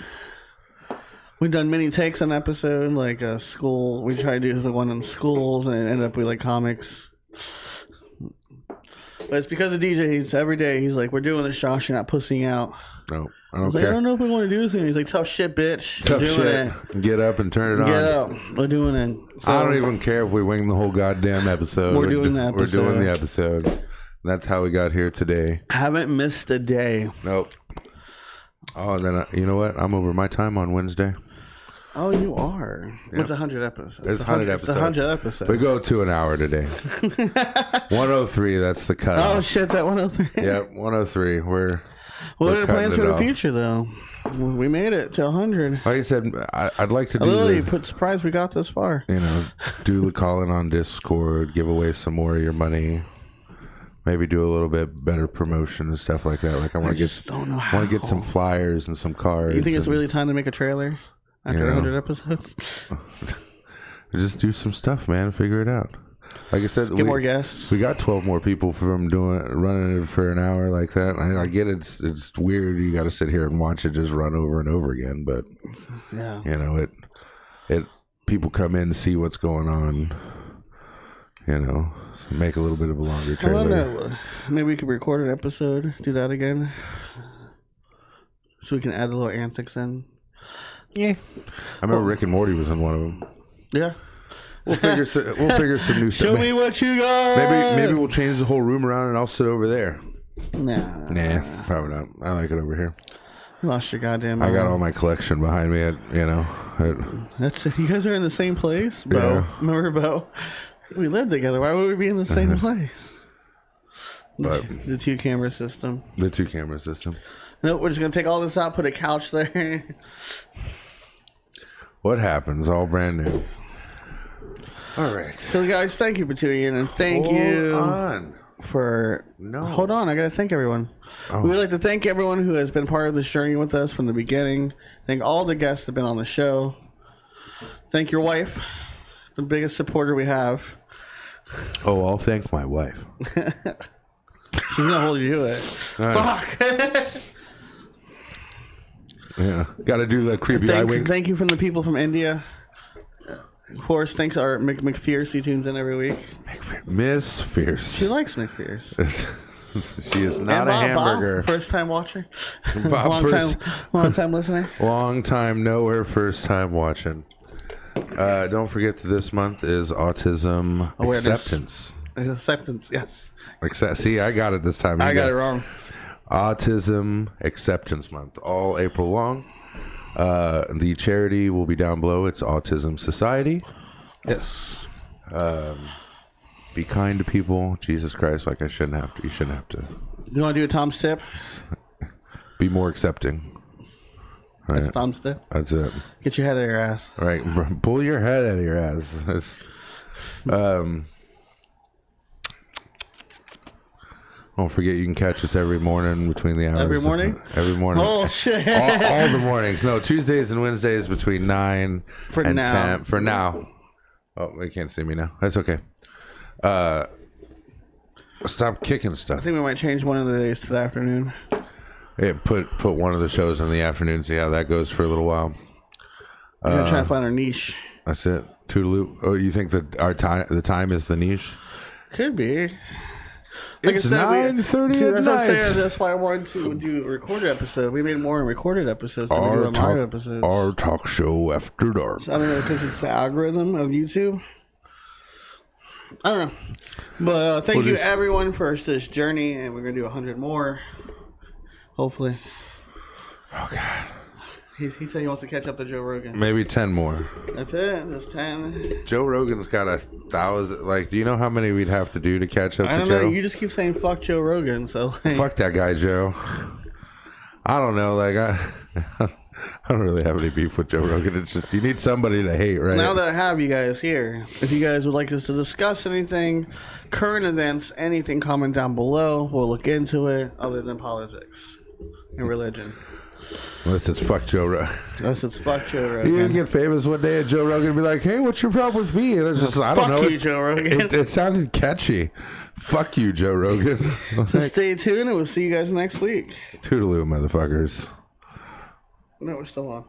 We've done many takes on episode, like school. We tried to do the one on schools, and it ended up with like comics. But it's because of DJ. Every day he's like, "We're doing this, Josh. You're not pussying out." No, I don't care. Like, I don't know if we want to do this thing. He's like, "Tough shit, bitch. Tough shit. Get up and turn it on. Get up. We're doing it." So, I don't even care if we wing the whole goddamn episode. We're doing the episode. We're doing the episode. That's how we got here today. Haven't missed a day. Nope. Oh, and then you know what? I'm over my time on Wednesday. Oh, you are. Yep. What's 100 episodes? It's 100 episodes. It's 100 episodes. We go to an hour today. 103. That's the cut. Oh shit! That 103. Yep, 103. What are the plans for the future, though? We made it to 100. Like I said, I'd like to do. Literally, surprised we got this far. You know, do the calling on Discord, give away some more of your money. Maybe do a little bit better promotion and stuff like that. Like I want to get some flyers and some cards. You think it's really time to make a trailer? After 100 episodes? Just do some stuff, man. Figure it out. Like I said, get more guests. We got 12 more people from running it for an hour like that. I get it. It's weird. You got to sit here and watch it just run over and over again. But, yeah, you know, it people come in and see what's going on. You know, so make a little bit of a longer trailer. Maybe we could record an episode, do that again. So we can add the little antics in. Yeah, I remember Rick and Morty was in one of them. Yeah, we'll figure some new stuff. Show me what you got. Maybe we'll change the whole room around and I'll sit over there. Nah, probably not. I like it over here. You lost your goddamn mind. I got all my collection behind me. That's it. You guys are in the same place, Bo. Yeah. Remember, Bo? We live together. Why would we be in the same place? But the 2-camera system. The 2-camera system. Nope, we're just going to take all this out, put a couch there. What happens? All brand new. All right. So, guys, thank you for tuning in, and thank you for... No. Hold on, I got to thank everyone. Oh. We'd like to thank everyone who has been part of this journey with us from the beginning. Thank all the guests that have been on the show. Thank your wife, the biggest supporter we have. Oh, I'll thank my wife. She's going to hold you to it. Fuck! Yeah, got to do the creepy eye wink. Thank you from the people from India. Of course, thanks to our McFierce who tunes in every week. Miss Fierce. She likes McFierce. She is not a hamburger. First time watcher. long time listener. Long time knower, first time watching. Don't forget that this month is Autism Awareness. Acceptance. Acceptance, yes. See, I got it this time. I got it wrong. Autism Acceptance Month, all April long. The charity will be down below. It's Autism Society. Yes. Be kind to people. Jesus Christ, like I shouldn't have to. You shouldn't have to. You want to do a Tom's tip? Be more accepting. Right. That's Tom's tip. That's it. Get your head out of your ass. Right. Pull your head out of your ass. Don't forget you can catch us every morning between the hours. Every morning? Every morning. Oh, shit. All the mornings. No, Tuesdays and Wednesdays between 9 and 10. For now. Oh, they can't see me now. That's okay. Stop kicking stuff. I think we might change one of the days to the afternoon. Yeah, put one of the shows in the afternoon, see how that goes for a little while. We're going to try to find our niche. That's it. Toodaloo. Oh, you think that the time is the niche? Could be. It's 9:30 at night. That's why I wanted to do a recorded episode. We made more recorded episodes than we do live episodes. Our talk show after dark. So I don't know, because it's the algorithm of YouTube. I don't know. But thank you everyone for this journey, and we're gonna do 100 more. Hopefully. Oh God. He said he wants to catch up to Joe Rogan. Maybe 10 more. That's it. That's 10. Joe Rogan's got 1,000. Like, do you know how many we'd have to do to catch up to Joe? I don't know. You just keep saying fuck Joe Rogan, so fuck that guy, Joe. I don't know. Like, I don't really have any beef with Joe Rogan. It's just you need somebody to hate, right? Now that I have you guys here, if you guys would like us to discuss anything, current events, anything, comment down below. We'll look into it. Other than politics and religion. Unless it's fuck Joe Rogan. Unless it's fuck Joe Rogan. You get famous one day and Joe Rogan be like, hey, what's your problem with me? And it's just, I don't know. Fuck you, Joe Rogan. It sounded catchy. Fuck you, Joe Rogan. So stay tuned and we'll see you guys next week. Toodaloo, motherfuckers. No, we're still on.